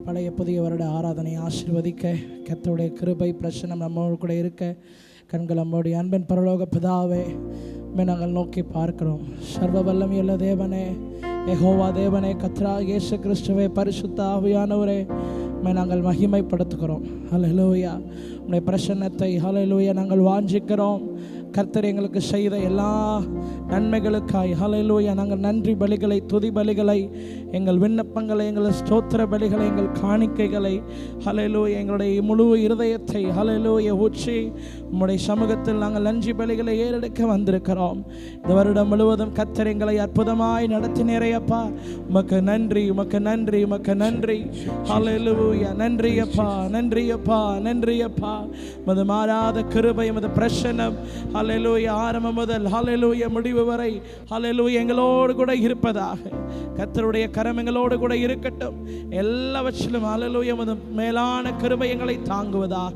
பழைய புதிய வருட ஆராதனை ஆசீர்வதிக்க கர்த்தருடைய கிருபை பிரசன்னம் நம்மோடு கூட இருக்க கண்கள் நம்முடைய அன்பின் பரலோக பிதாவே நாங்கள் நோக்கி பார்க்கிறோம். சர்வ வல்லமையுள்ள தேவனே, யெகோவா தேவனே, கர்த்தராகிய இயேசு கிறிஸ்துவே, பரிசுத்த ஆவியானவரே, நாங்கள் மகிமைப்படுத்துகிறோம். ஹல்லேலூயா. உம்முடைய பிரசன்னத்தை ஹல்லேலூயா நாங்கள் வாஞ்சிக்கிறோம். கர்த்தர் எங்களுக்கு செய்த எல்லா நன்மைகளுக்காய் ஹல்லேலூயா நாங்கள் நன்றி பலிகளை, துதி பலிகளை, எங்கள் விண்ணப்பங்களை, எங்கள் ஸ்தோத்திர பலிகளை, எங்கள் காணிக்கைகளை ஹல்லேலூயா எங்களுடைய முழு இருதயத்தை ஹல்லேலூயா ஊற்றி உம்முடைய சமூகத்தில் நாங்கள் நன்றி பலிகளை ஏறெடுக்க வந்திருக்கிறோம். இந்த வருடம் முழுவதும் கர்த்தர் எங்களை அற்புதமாய் நடத்தினீரே அப்பா. உமக்கு நன்றி, உமக்கு நன்றி, உமக்கு நன்றி. ஹல்லேலூயா. நன்றி அப்பா, நன்றி அப்பா, நன்றி அப்பா. மது மாறாத கிருபை, மது பிரசன்னம் ஹல்லேலூயா ஆரம்பம் முதல் ஹல்லேலூயா முடிவு வரை ஹல்லேலூயா எங்களோடு கூட இருப்பதாக. கர்த்தருடைய கரம் எங்களோடு கூட இருக்கட்டும். எல்லாவற்றிலும் ஹல்லேலூயா மது மேலான கிருபை எங்களை தாங்குவதாக.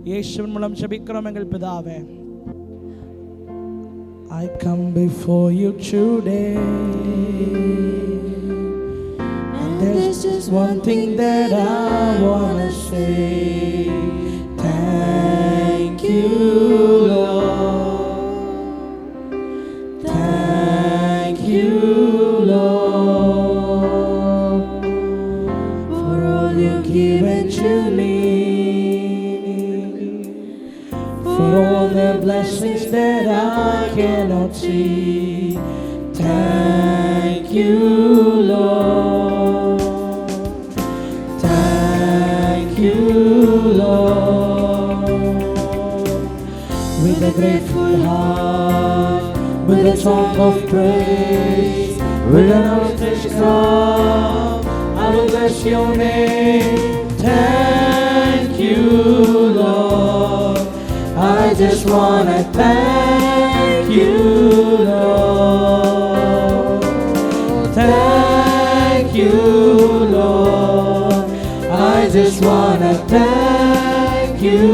இயேசுவின் மூலம் ஜெபிக்கிறோம் எங்கள் பிதாவே. I come before you today, and there's just one thing that I wanna say. Thank you, Lord. Thank you, Lord, for all you've given to me, for all the blessings that I cannot see. Thank you, Lord. Thank you, Lord. With a grateful heart, with a song of praise, with an outstretched arm, I will bless your name. Thank you, Lord. I just wanna thank you, Lord. Thank you, Lord. I just wanna thank you,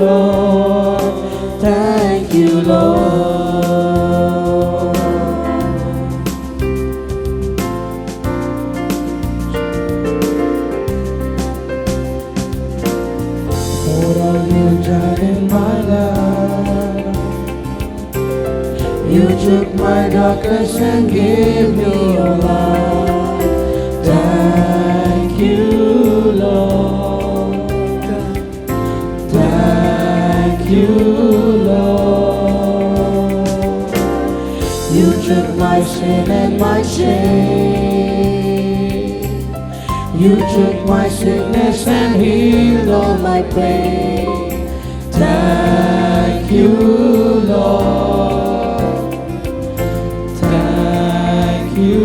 Lord. Thank you, Lord. For all you've done in my life, you took my darkness and gave me your light. Thank you, Lord. Thank you, Lord. You took my sin and my shame. You took my sickness and healed all my pain. Thank you, Lord. Thank you,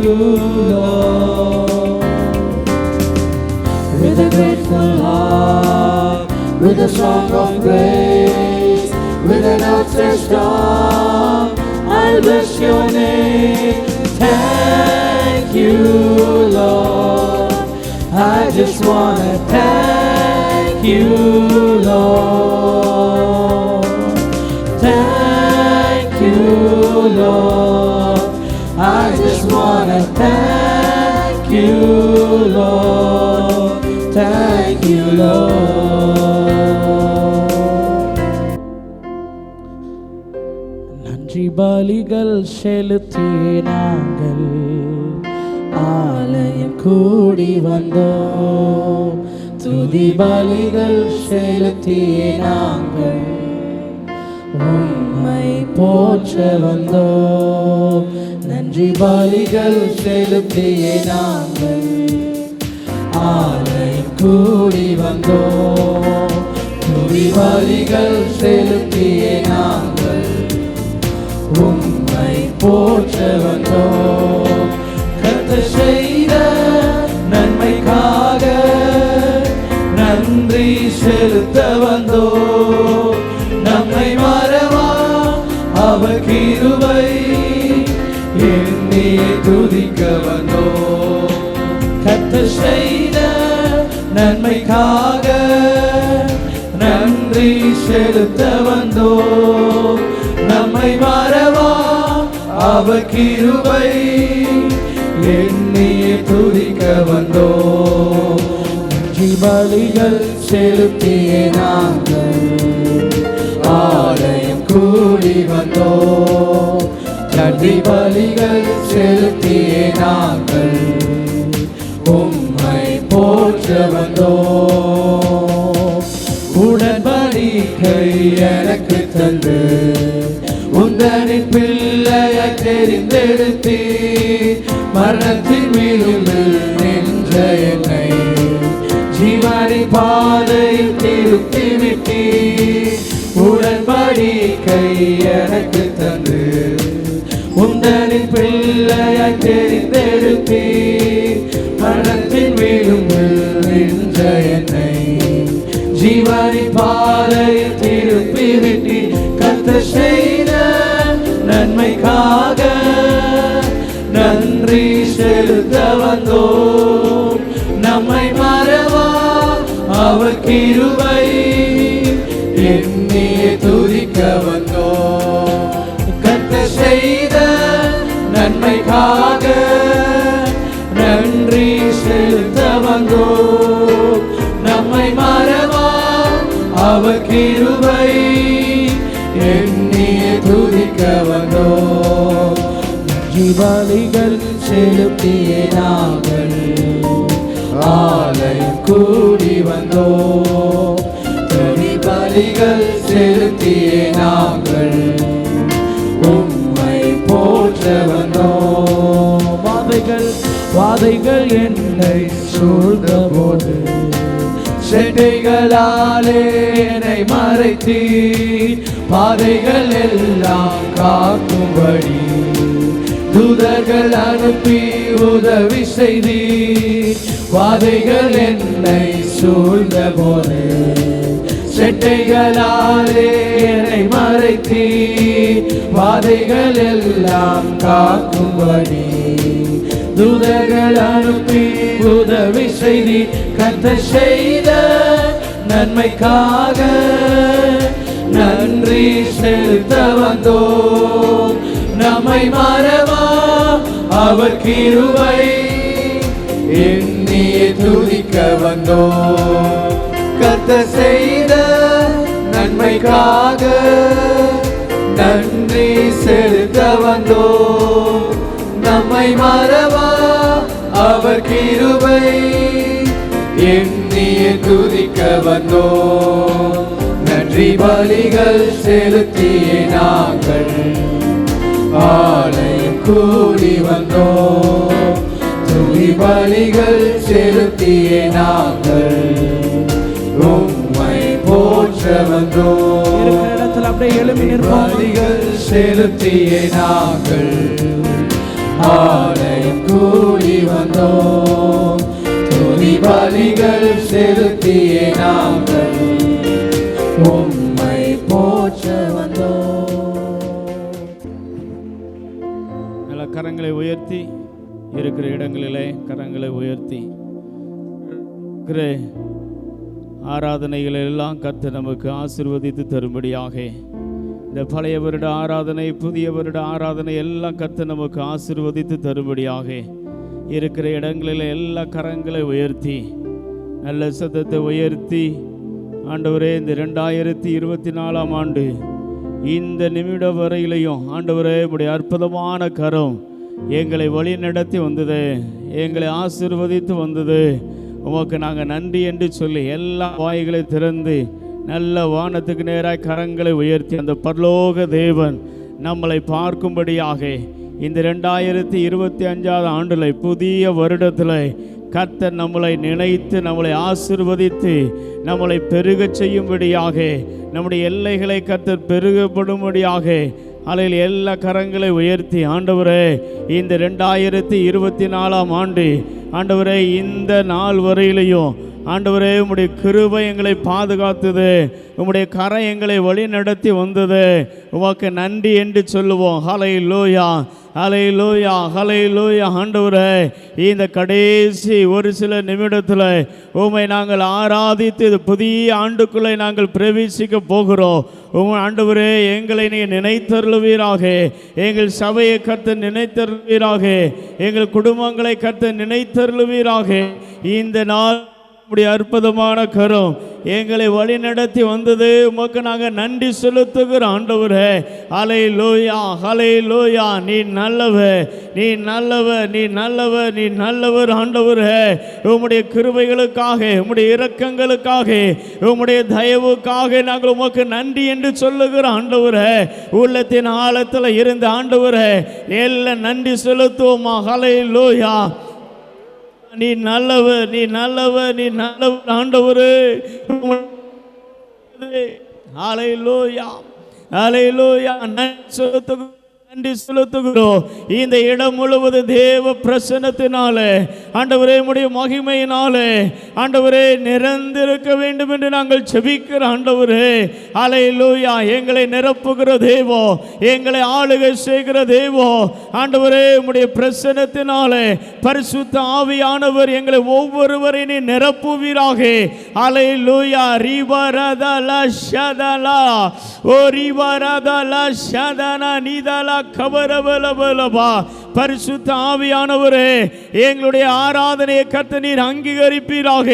Lord. With a grateful heart, with a song of praise, with an outstretched arm, I'll bless your name. Thank you, Lord. I just wanna thank you, Lord. Thank you, Lord. I just wanna thank you, Lord. Thank you, Lord. நன்றி பலிகள் செலுத்தி நாங்கள் ஆலயம் கூடி வந்தோம். துதி பலிகள் செலுத்தி நாங்கள் உம்மை போற்ற வந்தோம். நன்றி பலிகள் செலுத்திய நாங்கள் ஆலயம் கூடி வந்தோம். துதி பலிகள் செலுத்திய நாங்கள் உம்மை போற்ற வந்தோம். கர்த்தர் செய்த நன்மைக்காக நன்றி செலுத்த வந்தோம். நம்மை மறவா அவர் கிருபை எண்ணி துதிக்க வந்தோம். கர்த்தர் செய்த நன்மைக்காக நன்றி செலுத்த வந்தோம். நம்மை மறவா அவர் கிருபை எண்ணி துதிக்க வந்தோம். நன்றி பலிகள் செலுத்திய நாங்கள் ஆலயம் கூடி வந்தோம். நன்றி பலிகள் செலுத்திய நாங்கள் உம்மை போற்ற வந்தோம். உடன்படிக்கை எனக்கு தந்து உந்தனின் பிள்ளையை தெரிந்தெடுத்தி மரணத்தின் விளிம்பில் நின்ற என்னை ஜீவனின் பாதையில் திருப்பி விட்டி. உடன்படிக்கை எனக்கு தந்து உந்தனின் பிள்ளையை தெரிந்தெடுத்தி மரணத்தின் விளிம்பில் நின்ற என்னை ஜீவனின் பாதையில் திருப்பி விட்டி. கர்த்தர் செய்த நன்மைக்காக நன்றி செலுத்த வந்தோம். நம்மை மறவா அவர் கிருபை எண்ணியே துதிக்க வந்தோம். கர்த்தர் செய்த நன்மைக்காக நன்றி செலுத்த வந்தோம். நம்மை மறவா அவர் கிருபை எண்ணியே துதிக்க வந்தோம். நன்றி பலிகள் செலுத்திய நாங்கள் ஆலயம் கூடி வந்தோம். நன்றி பலிகள் செலுத்திய நாங்கள் உம்மை போற்ற வந்தோம். வாதைகள் என்னை சூழ்ந்த போது செட்டைகளாலே என்னை மறைத்தீர். பாதைகள் எல்லாம் காக்கும்படி தூதர்கள் அனுப்பி உதவி செய்தீர். வாதைகள் என்னை சூழ்ந்த போது செட்டைகளாலே என்னை மறைத்தீர். பாதைகள் எல்லாம் காக்கும்படி தூதர்கள் அனுப்பி உதவி செய்தி. கர்த்தர் செய்த நன்மைக்காக நன்றி செலுத்த வந்தோம். நம்மை மறவா அவர் கிருபை எண்ணியே துதிக்க வந்தோம். கர்த்தர் செய்த நன்மைக்காக நன்றி செலுத்த வந்தோம். நம்மை மறவா அவர் கிருபை எண்ணியே துதிக்க வந்தோம். நன்றி பலிகள் செலுத்திய நாங்கள் ஆலயம் கூடி வந்தோம். துதி பலிகள் செலுத்திய நாங்கள் உம்மை போற்ற வந்தோம். அப்படியே எழுப்பி பலிகள் செலுத்திய நாங்கள் ஆலயம் கூடி வந்தோம். துதி பலிகள் செலுத்திய நாங்கள் உம்மை போற்ற வந்தோம். நல்ல கரங்களை உயர்த்தி இருக்கிற இடங்களிலே கரங்களை உயர்த்தி இருக்கிற ஆராதனைகள் எல்லாம் கர்த்தர் நமக்கு ஆசீர்வதித்து தரும்படியாக இந்த பழைய வருட ஆராதனை புதிய வருட ஆராதனை எல்லாம் கர்த்தர் நமக்கு ஆசீர்வதித்து தரும்படியாக இருக்கிற இடங்களில் எல்லா கரங்களை உயர்த்தி நல்ல சத்தத்தை உயர்த்தி ஆண்டவரே இந்த 2024ஆம் ஆண்டு இந்த நிமிடம் வரையிலையும் ஆண்டவரே உடைய அற்புதமான கரம் எங்களை வழி நடத்தி வந்தது, எங்களை ஆசீர்வதித்து வந்தது. உமக்கு நாங்கள் நன்றி என்று சொல்லி எல்லா வாய்களை திறந்து நல்ல வானத்துக்கு நேராக கரங்களை உயர்த்தி அந்த பரலோக தேவன் நம்மளை பார்க்கும்படியாக இந்த 2025ஆம் ஆண்டில் புதிய வருடத்தில் கர்த்தர் நம்மளை நினைத்து நம்மளை ஆசீர்வதித்து நம்மளை பெருகச் செய்யும்படியாக நம்முடைய எல்லைகளை கர்த்தர் பெருகப்படும்படியாக அலையில் எல்லா கரங்களை உயர்த்தி ஆண்டவரே இந்த 2024ஆம் ஆண்டு ஆண்டவரே இந்த நாள் வரையிலையும் ஆண்டவரே உம்முடைய கிருபை எங்களை பாதுகாத்தது, உம்முடைய கரம் எங்களை வழி நடத்தி வந்தது. உமக்கு நன்றி என்று சொல்லுவோம். ஹல்லேலூயா, ஹல்லேலூயா, ஹல்லேலூயா. ஆண்டவரே இந்த கடைசி ஒரு சில நிமிடத்தில் உம்மை நாங்கள் ஆராதித்து இது புதிய ஆண்டுக்குள்ளே நாங்கள் பிரவேசிக்க போகிறோம். ஆண்டவரே எங்களை நீங்கள் நினைத்தருளுவீராக, எங்கள் சபையை கர்த்தர் நினைத்தருளுவீராக, எங்கள் குடும்பங்களை கர்த்தர் நினைத்தருளுவீராக. இந்த நாள் உம்முடைய அற்புதமான கரம் எங்களை வழி நடத்தி வந்தது. உமக்கு நாங்கள் நன்றி செலுத்துகிறோம் ஆண்டவரே. ஹல்லேலூயா, ஹல்லேலூயா. நீ நல்லவர், நீ நல்லவர், நீ நல்லவர், நீ நல்லவர் ஆண்டவரே. உம்முடைய கிருபைகளுக்காக, உம்முடைய இரக்கங்களுக்காக, உம்முடைய தயவுக்காக நாங்கள் உமக்கு நன்றி என்று சொல்லுகிறோம் ஆண்டவரே. உள்ளத்தின் ஆழத்தில் இருந்த ஆண்டவரே எல்லாம் நன்றி செலுத்துவோமா. ஹல்லேலூயா. நீ நல்லவர், நீ நல்லவர், நீ நல்லவர் ஆண்டவரே. ஹல்லேலூயா, ஹல்லேலூயா. நன்றி செலுத்துகிறோம். இந்த இடம் முழுவதும் தேவ பிரசன்னத்தினாலே ஆண்டவரே, உம்முடைய மகிமையினாலே ஆண்டவரே நிறைந்திருக்க வேண்டும் என்று நாங்கள் ஜெபிக்கிற ஆண்டவரே. ஹல்லேலூயா. எங்களை நிரப்புகிற தேவோ, எங்களை ஆளுகை செய்கிற தேவோ ஆண்டவரே, உம்முடைய பிரசன்னத்தினாலே பரிசுத்த ஆவியானவர் எங்களை ஒவ்வொருவரை நீ நிரப்புவீராக. ஹல்லேலூயா. ரிவரதல ஷதலா ஓ ரிவரதல ஷதனா நீதலா கபரபலபலபா. பரிசுத்த ஆவியானவரே, எங்களுடைய ஆராதனையை கர்த்தர் நீர் அங்கீகரிப்பீராக.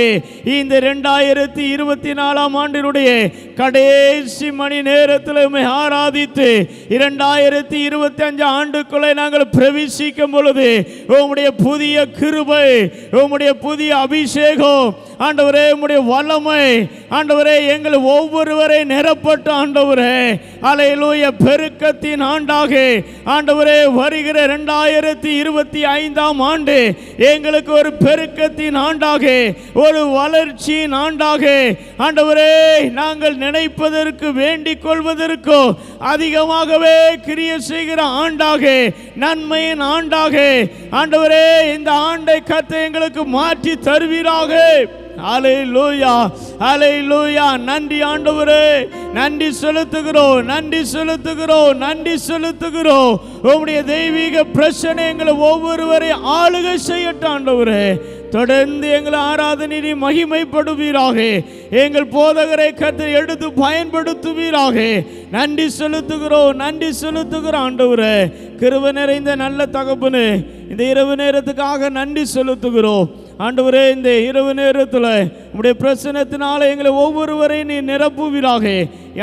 இந்த 2024 ஆண்டினுடைய கடைசி மணி நேரத்தில் உம்மை ஆராதித்து 2025 ஆண்டுக்குள்ளே நாங்கள் பிரவேசிக்கும் பொழுது உம்முடைய புதிய கிருபை, உம்முடைய புதிய அபிஷேகம் ஆண்டவரே, உம்முடைய வல்லமை ஆண்டவரே எங்கள் ஒவ்வொருவரை நிரப்பட்ட ஆண்டவரே. ஹல்லேலூயா. பெருக்கத்தின் ஆண்டாக ஆண்டவரே வருகிற 2025 ஆண்டு எங்களுக்கு ஒரு பெருக்கத்தின் ஆண்டாக, ஒரு வளர்ச்சியின் ஆண்டாக ஆண்டவரே நாங்கள் நினைப்பதற்கு வேண்டிக் கொள்வதற்கோ அதிகமாகவே கிரியை செய்கிற ஆண்டாக, நன்மையின் ஆண்டாக ஆண்டவரே இந்த ஆண்டை கர்த்தர் எங்களுக்கு மாற்றி தருவீராக. ஹல்லேலூயா, ஹல்லேலூயா. நன்றி ஆண்டவரே, நன்றி செலுத்துகிறோம், நன்றி செலுத்துகிறோம், நன்றி செலுத்துகிறோம். உம்முடைய தெய்வீக பிரச்சனை எங்களை ஒவ்வொருவரை ஆளுகை செய்யட்டும் ஆண்டவரே. தொடர்ந்து எங்கள் ஆராதனை மகிமைப்படுவீராக. எங்கள் போதகரை கர்த்தர் எடுத்து பயன்படுத்துவீராக. நன்றி செலுத்துகிறோம், நன்றி செலுத்துகிறோம் ஆண்டவரே. கிருபை நிறைந்த நல்ல தகப்பனே, இந்த இரவு நேரத்துக்காக நன்றி செலுத்துகிறோம் ஆண்டவரே. இந்த இரவு நேரத்தில் உம்முடைய பிரசன்னத்தினால எங்களை ஒவ்வொருவரையும் நீ நிரப்புவீராக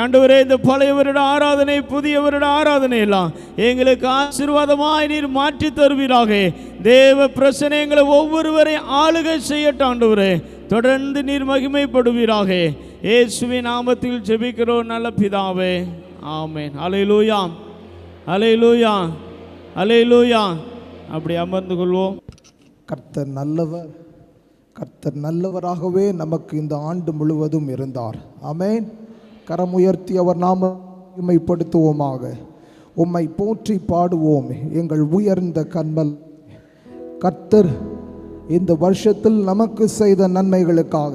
ஆண்டவரே. இந்த பழைய வருட ஆராதனை, புதிய வருட ஆராதனை எல்லாம் எங்களுக்கு ஆசீர்வாதமாய் நீர் மாற்றி தருவீராக. தேவ பிரசனை எங்களை ஒவ்வொருவரை ஆளுகை செய்யட்டும் ஆண்டவரே. தொடர்ந்து நீர் மகிமைப்படுவீராக. இயேசுவின் நாமத்தில் ஜெபிக்கிறோம் நல்ல பிதாவே, ஆமென். ஹல்லேலூயா, ஹல்லேலூயா, ஹல்லேலூயா. அப்படி அமர்ந்து கொள்வோம். கர்த்தர் நல்லவர், கர்த்தர் நல்லவராகவே நமக்கு இந்த ஆண்டு முழுவதும் இருந்தார். ஆமென். கரம் உயர்த்தி அவர் நாமப்படுத்துவோமாக. உம்மை போற்றி பாடுவோம் எங்கள் உயர்ந்த கன்மல். கர்த்தர் இந்த வருஷத்தில் நமக்கு செய்த நன்மைகளுக்காக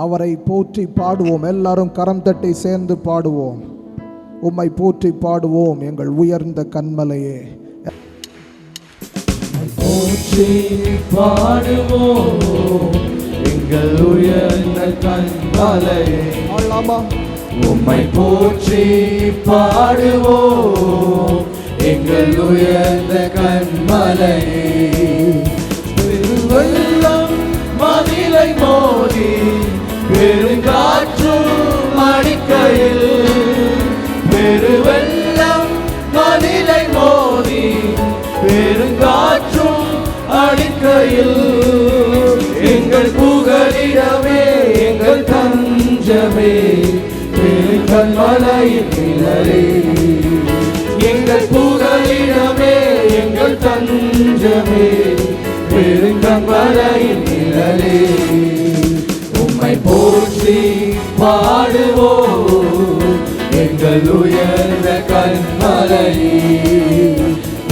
அவரை போற்றி பாடுவோம். எல்லாரும் கரம் தட்டி சேர்ந்து பாடுவோம். உம்மை போற்றி பாடுவோம் எங்கள் உயர்ந்த கன்மலையே. போற்றி பாடுவோம் எங்கள் உயர்ந்த கன்மலையே. உம்மை போற்றி பாடுவோம் எங்கள் உயர்ந்த கன்மலையே. பெருவெள்ளம் மதிலை மோதி பெருங்காற்றும் அடிக்கையில், பெருவெள்ளம் மதிலை மோதி பெருங்காற்றும் அடிக்கையில், எங்கள் புகலிடமே எங்கள் தஞ்சமே பெருங்கன்மலையின் நிழலே. எங்கள் புகலிடமே எங்கள் தஞ்சமே பெருங்கன்மலையின் நிழலே. உம்மை போற்றி பாடுவோம் எங்கள் உயர்ந்த கன்மலையே.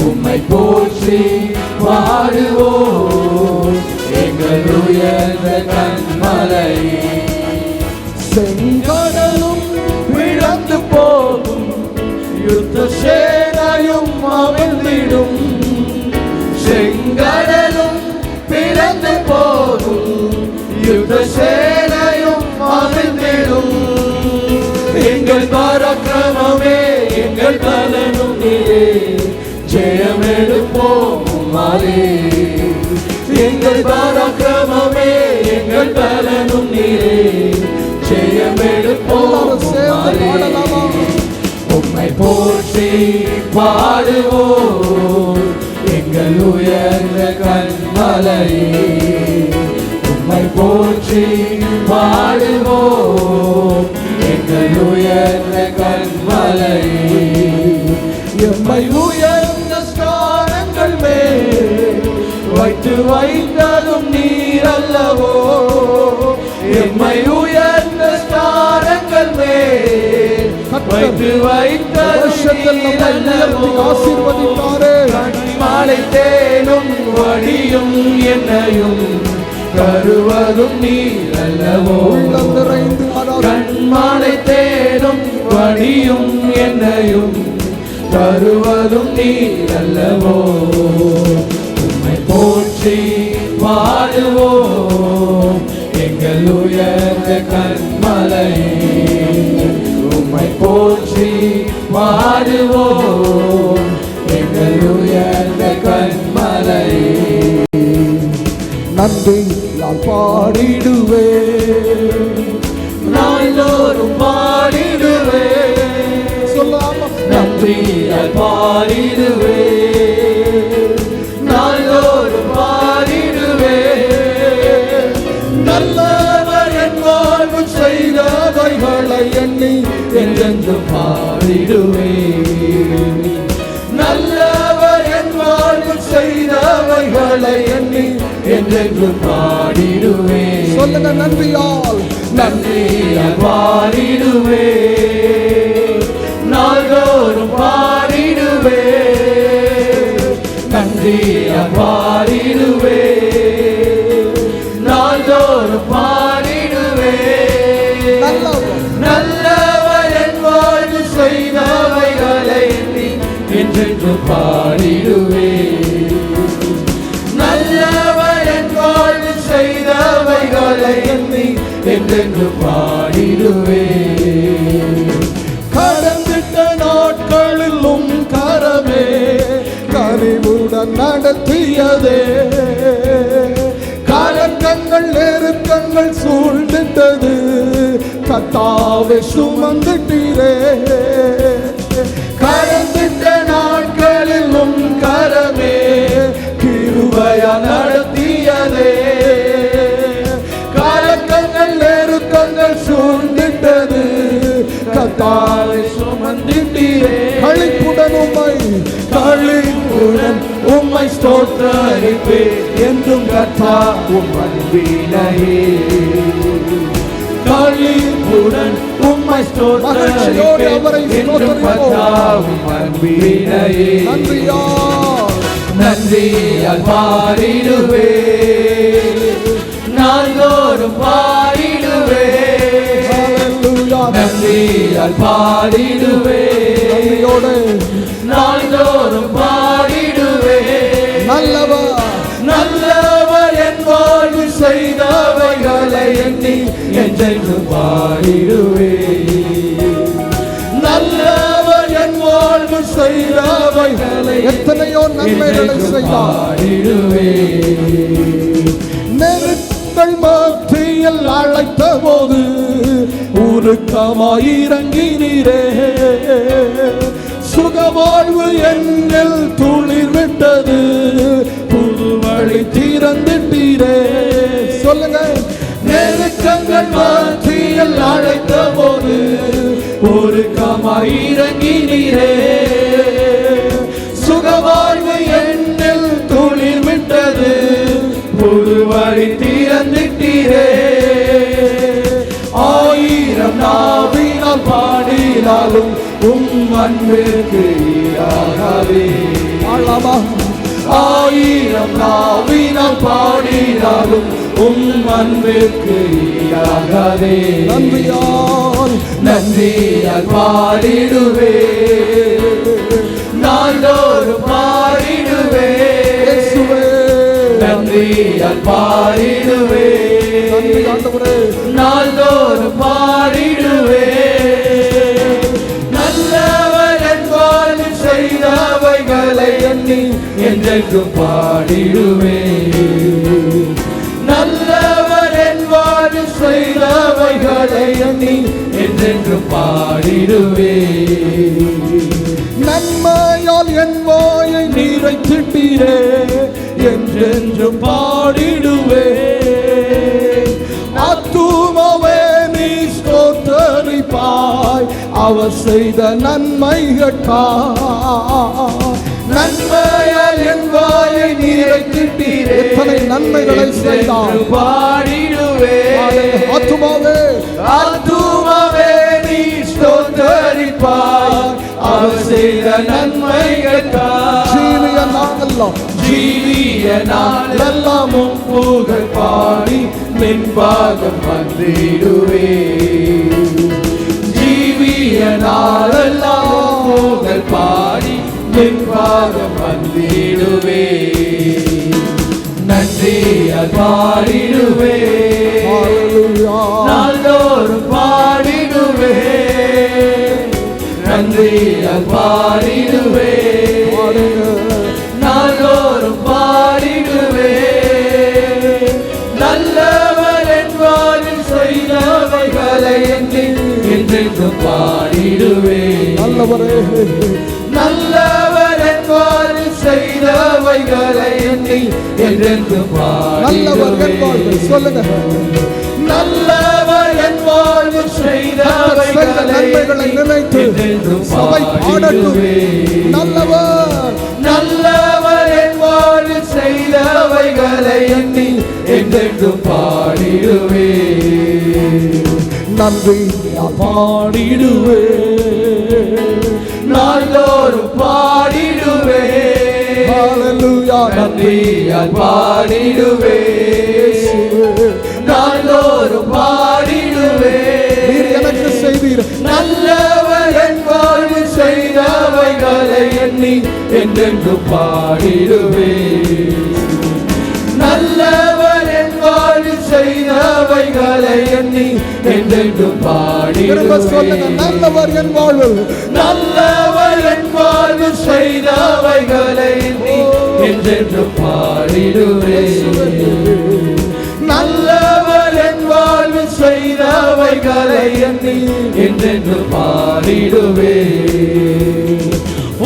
உம்மை போற்றி பாடுவோம் எங்கள் உயர்ந்த கன்மலையே. செங்கடலும் பிளந்து போகும், யுத்த சேனையும் அவிழ்ந்திடும். செங்கடலும் பிளந்து போகும், யுத்த சேனையும் அவிழ்ந்திடும். எங்கள் பராக்கிரமமே எங்கள் பலனும் நீரே, ஜெயமெடுப்போம் மாலே. எங்கள் பராக்கிரமமே எங்கள் பலனும் பாடுவோம் எங்கள் உயர்ந்த கன்மலையே உம்மை போற்றி பாடுவோம் எங்கள் உயர்ந்த கன்மலையே எம்மை உயர்ந்த ஸ்தானங்கள் மேல் வைத்து வைத்ததும் நீர் அல்லவோ எம்மை உயர்ந்த ஸ்தானங்கள் மேல் வைத்து வைத்ததும் நீர் அல்லவோ ஆசீர்வதித்தாரே கண்மாலை தேனும் வடியும் என்னையும் தருவதும் நீர் அல்லவோ கண்மாலை தேனும் வடியும் என்னையும் தருவதும் நீர் அல்லவோ உம்மை போற்றி பாடுவோம் எங்கள் உயர்ந்த கன்மலையே உம்மை போற்றி பாடுவோம் எங்கள் உயர்ந்த கன்மலையே நன்றியால் பாடிடுவே நாள்தோறும் பாடிடுவே சொல்லாம நன்றியால் பாடிடுவே நாள்தோறும் பாடிடுவே நல்லவர் என் வாழ்வு செய்தவைகளை எண்ணி என்றென்று பாடிடுவே நல்லவர் என் வாழ்வு செய்தவைகளை எண்ணி என்றென்று பாடிடுவே சொல்லுங்க நன்றியால் நன்றியால் பாடிடுவே நாள்தோறும் பாடிடுவே நன்றியால் பாடிடுவே நாள்தோறும் பாடிடுவே நல்லவர் என் வாழ்வு செய்தவைகளை எண்ணி என்றென்று பாடிடுவே நல்லவர் என் வாழ்வு செய்தவைகளை எண்ணி என்றென்று பாடிடுவே கடந்திட்ட நாட்களிலும் கரமே கனிவுடன் நடத்தியதே கலக்கங்கள் நெருக்கங்கள் சூழ்ந்திட்டது கர்த்தாவே சுமந்துட்டீரே கடந்திட்ட நாட்களிலும் கரமே கிருபையா நடத்தியதே கலக்கங்கள் நெருக்கங்கள் சூழ்ந்திட்டது கர்த்தாவே சுமந்திட்டீரே களிப்புடன் உம்மை ஸ்தோத்தரிப்பே என்றும் கர்த்தா உம் அன்பினையே களிப்புடன் உம்மை மகிழ்ச்சியோடு அவரை என்றும் கர்த்தா உம் அன்பினையே நன்றியால் பாடிடுவே நாள்தோறும் பாடிடுவே நன்றியால் பாடிடுவே நாள்தோறும் பாடிடுவே நல்லவர் என் வாழ்வு செய்தவைகளை எண்ணி என்றென்று பாடிடுவே நல்லவர் என் வாழ்வு செய்தவைகளை எத்தனையோ நன்மைகளை பாடிடுவே நெருக்கங்கள் மத்தியில் அழைத்த போது உருக்கமாயிறங்கினீரே சுகவாழ்வு என்னில் துளிர் விட்டது புது வழி திறந்துட்டீரே சொல்லுங்க நெருக்கங்கள் மத்தியில் அழைத்த போது உருக்கமாயிறங்கினீரே சுகவாழ்வு என்னில் துளிர் விட்டது புது வழி திறந்துட்டீரே ஆயிரம் நாவினால் பாடினாலும் அன்பிற்கு ஈடாகவே ஆயிரம் நாவினால் பாடினாலும் அன்பிற்கு ஈடாகவே நன்றியால் பாடிடுவே நாள்தோறும் பாடிடுவே நன்றியால் பாடிடுவே நாள்தோறும் பாடிடுவே நல்லவர் என் வாழ்வு செய்தவைகளை எண்ணி என்றென்றும் பாடிடுவே நல்லவர் என் வாழ்வு செய்தவைகளை எண்ணி என்றென்றும் பாடிடுவே நன்மையா என்றென்றும் பாடிடுவேன். ஆத்துமாவே நீ ஸ்தோத்தரிப்பாய் அவர் செய்த நன்மைகளுக்காய். நன்மையால் என் வாயை நிறைத்திட்டீரே. எத்தனை நன்மைகளை செய்தார் பாடிடுவேன். ஆத்துமாவே ஆத்துமாவே நீ ஸ்தோத்தரிப்பாய் அவர் செய்த நன்மைகளுக்காய். ஜீவிய நாளெல்லாம் ஜீவிய நாளெல்லாம் உம் புகழ் பாடி நின் பாதம் வந்திடுவேன். ஜீவிய நாளெல்லாம் புகழ் பாடி நின் பாதம் வந்திடுவேன். நன்றியால் பாடிடுவேன். நாள்தோறும் பாடிடுவேன். நன்றியால் பாடிடுவேன். நாள்தோறும் பாடிடுவேன். நல்லவர் என் வாழ்வில் செய்தவைகளை எண்ணி என்றென்றும் பாடிடுவேன். நல்லவரே நல்லவர் என் வாழ்வில் செய்தவைகளை எண்ணி என்றென்றும் நல்லவர் என் வாழ்வில் பாடிடுவேன். சொல்லுங்க. நல்லவர் என் வாழ்வில் செய்தவைகளை நினைத்து என்றென்றும் சபை பாடட்டும். பாடிடுவேன். நல்லவர் நல்லவர் என் வாழ்வில் செய்தவைகளை எண்ணி என்றென்றும் பாடிடுவேன். நன்றி பாடிடுவேன். நாள்தோறும் பாடிடுவேன். ஹalleluya. நன்றியால் பாடிடுவேன். நாள்தோறும் பாடிடுவேன். நீர் எனக்கு செய்தீர். நல்லவர் என் வாழ்வில் செய்தவைகளை எண்ணி என்றென்றும் பாடிடுவேன். நல்லவர் என் வாழ்வில் செய்தவைகளை எண்ணி என்றென்றும் திரும்ப சொல்லுங்க. பாடிடுவேன். நல்லவர் என் வாழ்வில் நல்லவர் என் வாழ்வில் செய்தவைகளை எண்ணி என்றென்றும் பாடிடுவேன். நல்லவர் என் வாழ்வில் செய்தவைகளை எண்ணி என்றென்றும் பாடிடுவேன்.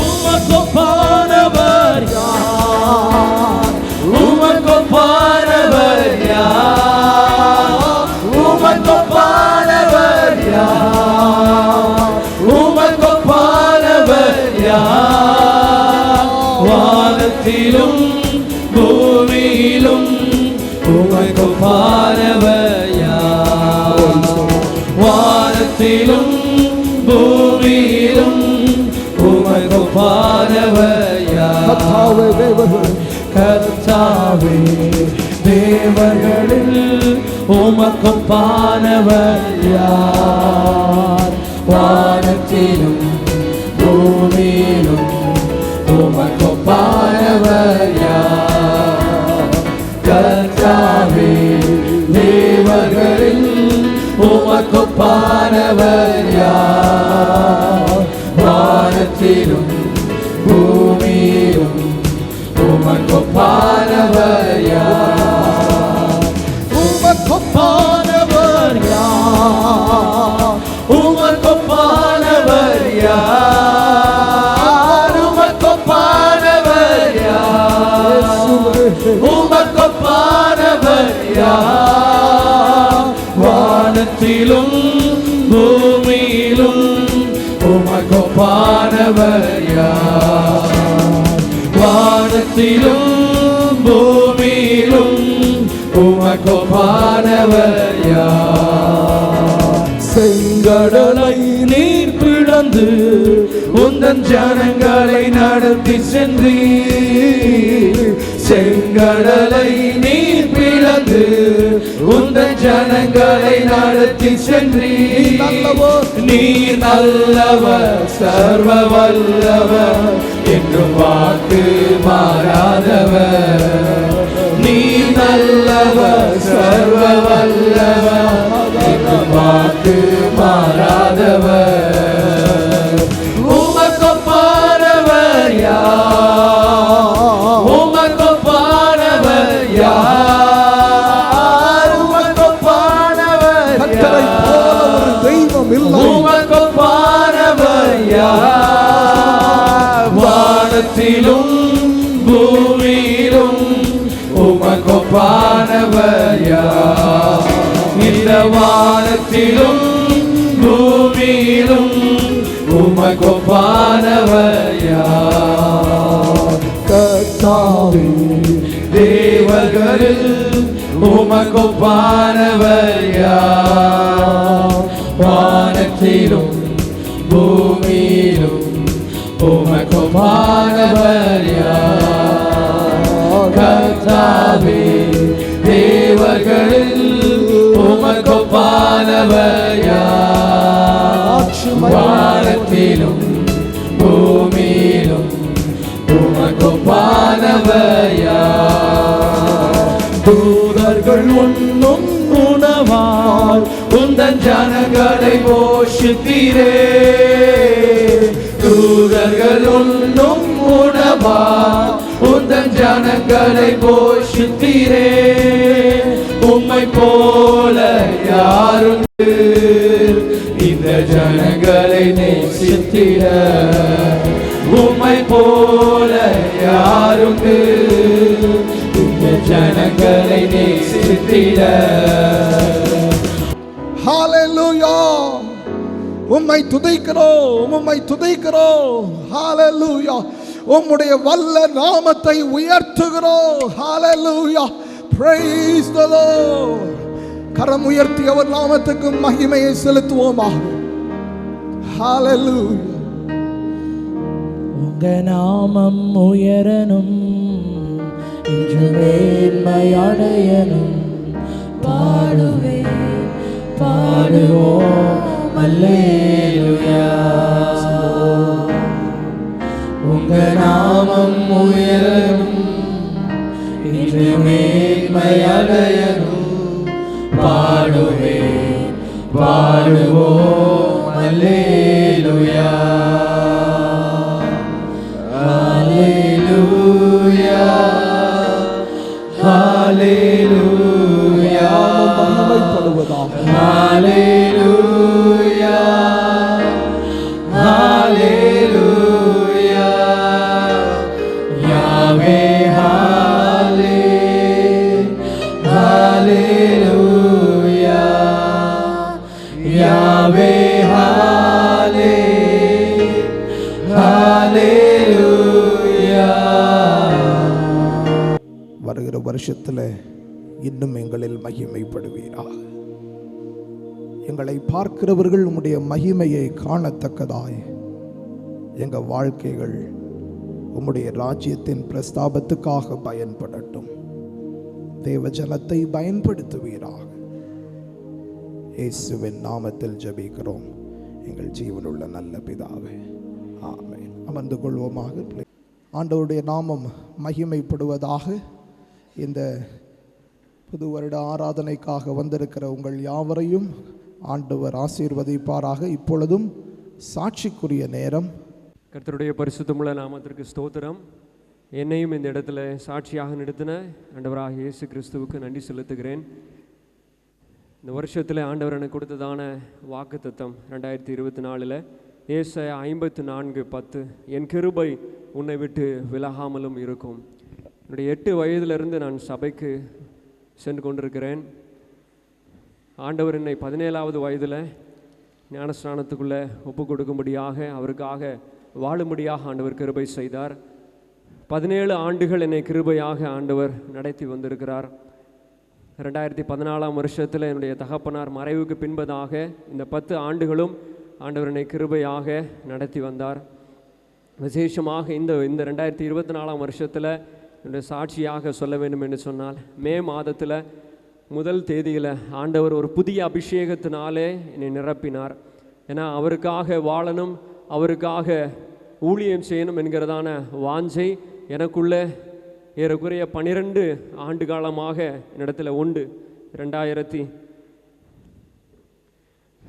உமக்கொப்பானவர் யார்? உமக்கொப்பானவர் யார்? உமக்கொப்பானவர் யார்? உமக்கொப்பானவர் யார்? வானத்திலும் பூமியிலும் உமக்கொப்பானவர் யார்? வானத்திலும் பூமியிலும் உமக்கொப்பானவர் யார்? கர்த்தாவே தேவர்கள் கர்த்தாவே தேவர்களில் உமக்கொப்பானவர் யார்? வானத்திலும் பூமியிலும் உமக்கொப்பானவர் யார்? கர்த்தாவே தேவர்களில் உமக்கொப்பானவர் யார்? வானத்திலும் பூமியிலும் உமக்கொப்பானவர் யார்? உமக்கொப்பானவர் யார்? உமக்கொப்பானவர் யார்? உமக்கொப்பானவர் யார்? உமக்கொப்பானவர் யார்? வானத்திலும் பூமியிலும் உமக்கொப்பானவர் யார்? வானத்திலும் பூமியிலும் உமக்கொப்பானவர் யார்? செங்கடலை நீர் பிளந்து உந்தன் ஜனங்களை நடத்தி சென்றீர். செங்கடலை நீர் பிளந்து உந்தன் ஜனங்களை நடத்தி சென்றீர். நீ நல்லவர் சர்வ வல்லவர் என்றும் வாக்கு மாறாதவர். நீ நல்லவர் சர்வ வல்லவர் என்றும் வாக்கு மாறாதவர். உமக்கொப்பானவர் யார்? உமக்கொப்பானவர் யார்? உமக்கொப்பானவர் யார்? தெய்வம் இல்லை. உமக்கொப்பானவர் யார்? வானத்திலும் பூமியிலும் உமக்கொப்பானவர் யார்? இந்த வானத்திலும் பூமியிலும் உமக்கொப்பானவர் யார்? கர்த்தாவே தேவர்களில் உமக்கொப்பானவர் யார்? வானத்திலும் பூமியிலும் உமக்கொப்பானவர் யார்? கர்த்தாவே தேவர்களில் உமக்கொப்பானவர் யார்? வானத்திலும் பூமியிலும் உமக்கொப்பானவர் யார்? தூதர்கள் உண்ணும் உணவால் உந்தன் ஜனங்களை போஷித்தீரே. தூதர்கள் உண்ணும் உணவால் உந்தன் ஜனங்களை போஷித்தீரே. உம்மை போல யாருண்டு இந்த ஜனங்களை நேசித்திட? உம்மை போல யாருண்டு இந்த ஜனங்களை நேசித்திட? ஹalleluya. உம்மை துதிக்கிறோம், உம்மை துதிக்கிறோம். ஹalleluya. உம்முடைய வல்ல நாமத்தை உயர்த்துகிறோம். ஹalleluya. Praise the Lord. கரம் உயர்த்தி அவர் நாமத்துக்கு மகிமையை செலுத்துவோமாக. ஹalleluya. உங்க நாமம் உயரணும், இன்று மேன்மையடையணும். பாடுவேன், பாடுவோம் அல்லேலூயா. உங்க நாமம் உயரணும், இன்று மேன்மையடையணும். பாடுவேன், பாடுவோம் அல்லேலூயா. ஹalleluya, ஹalleluya, மகிமைப்படுவதாக. ஹalleluya, ஹalleluya. யாவே ஹalலே, ஹalleluya. யாவே ஹalலே, ஹalleluya. வருகிற வருஷத்தில் இன்னும் எங்களில் மகிமைப்படுவீராக. எங்களை பார்க்கிறவர்கள் உம்முடைய மகிமையை காணத்தக்கதாய் எங்கள் வாழ்க்கைகள் உம்முடைய ராஜ்யத்தின் பிரஸ்தாபத்துக்காக பயன்படட்டும். தேவ ஜனத்தை பயன்படுத்துவீராக. இயேசுவின் நாமத்தில் ஜெபிக்கிறோம் எங்கள் ஜீவனுள்ள நல்ல பிதாவே, ஆமென். அமர்ந்து கொள்வோமாக. ஆண்டவருடைய நாமம் மகிமைப்படுவதாக. இந்த புது வருட ஆராதனைக்காக வந்திருக்கிற உங்கள் யாவரையும் ஆண்டவர் ஆசீர்வதிப்பாராக. இப்பொழுதும் சாட்சிக்குரிய நேரம். கர்த்தருடைய பரிசுத்தமுள்ள நாமத்திற்கு ஸ்தோத்திரம். என்னையும் இந்த இடத்துல சாட்சியாக நிறுத்தின ஆண்டவராக இயேசு கிறிஸ்துவுக்கு நன்றி செலுத்துகிறேன். இந்த வருஷத்தில் ஆண்டவர் எனக்கு கொடுத்ததான வாக்குத்தத்தம் 2024 ஏசாயா 54:10, என் கிருபை உன்னை விட்டு விலகாமலும் இருக்கும். என்னுடைய 8 வயதிலிருந்து நான் சபைக்கு சென்று கொண்டிருக்கிறேன். ஆண்டவர் என்னை 17வது வயதில் ஞானஸ்நானத்துக்குள்ளே ஒப்பு கொடுக்கும்படியாக, அவருக்காக வாழும்படியாக ஆண்டவர் கிருபை செய்தார். 17 ஆண்டுகள் என்னை கிருபையாக ஆண்டவர் நடத்தி வந்திருக்கிறார். 2014 வருஷத்தில் என்னுடைய தகப்பனார் மறைவுக்கு பின்பதாக இந்த 10 ஆண்டுகளும் ஆண்டவர் என்னை கிருபையாக நடத்தி வந்தார். விசேஷமாக இந்த 2024 வருஷத்தில் என்னுடைய சாட்சியாக சொல்ல வேண்டும் என்று சொன்னால், மே மாதத்தில் 1 தேதியில் ஆண்டவர் ஒரு புதிய அபிஷேகத்தினாலே என்னை நிரப்பினார். ஏன்னா அவருக்காக வாழணும், அவருக்காக ஊழியம் செய்யணும் என்கிறதான வாஞ்சை எனக்குள்ளே ஏறக்குறைய 12 ஆண்டு காலமாக என்னிடத்தில் உண்டு.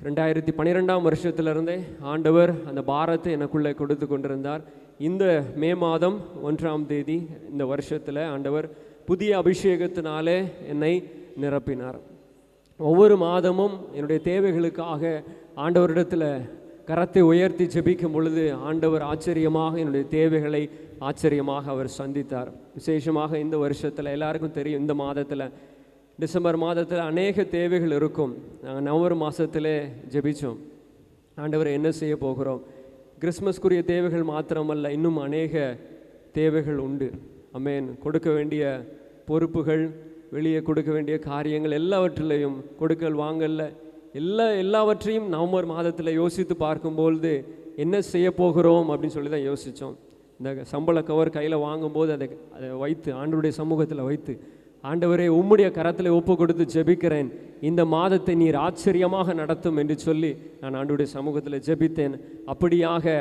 2012 வருஷத்திலிருந்தே ஆண்டவர் அந்த பாரத்தை எனக்குள்ளே கொடுத்து கொண்டிருந்தார். இந்த மே மாதம் 1 தேதி இந்த வருஷத்தில் ஆண்டவர் புதிய அபிஷேகத்தினாலே என்னை நிரப்பினார். ஒவ்வொரு மாதமும் என்னுடைய தேவைகளுக்காக ஆண்டவரிடத்தில் கரத்தை உயர்த்தி ஜெபிக்கும் பொழுது ஆண்டவர் ஆச்சரியமாக என்னுடைய தேவைகளை ஆச்சரியமாக அவர் சந்தித்தார். விசேஷமாக இந்த வருஷத்தில் எல்லாருக்கும் தெரியும், இந்த மாதத்தில் டிசம்பர் மாதத்தில் அநேக தேவைகள் இருக்கும். நாங்கள் நவம்பர் மாதத்தில் ஜெபித்தோம், ஆண்டவர் என்ன செய்ய போகிறோம். கிறிஸ்மஸ்க்குரிய தேவைகள் மாத்திரமல்ல, இன்னும் அநேக தேவைகள் உண்டு. ஆமென். கொடுக்க வேண்டிய பொறுப்புகள், வெளியே கொடுக்க வேண்டிய காரியங்கள் எல்லாவற்றிலையும் கொடுக்கல் வாங்கல்ல எல்லாவற்றையும் நவம்பர் மாதத்தில் யோசித்து பார்க்கும்பொழுது என்ன செய்ய போகிறோம் அப்படின்னு சொல்லி தான் யோசித்தோம். இந்த சம்பள கவர் கையில் வாங்கும்போது அதை வைத்து ஆண்டவருடைய சமூகத்தில் வைத்து, ஆண்டவரே உம்முடைய கரத்தில் ஒப்பு கொடுத்து ஜெபிக்கிறேன், இந்த மாதத்தை நீர் ஆச்சரியமாக நடத்தும் என்று சொல்லி நான் ஆண்டவருடைய சமூகத்தில் ஜெபித்தேன். அப்படியாக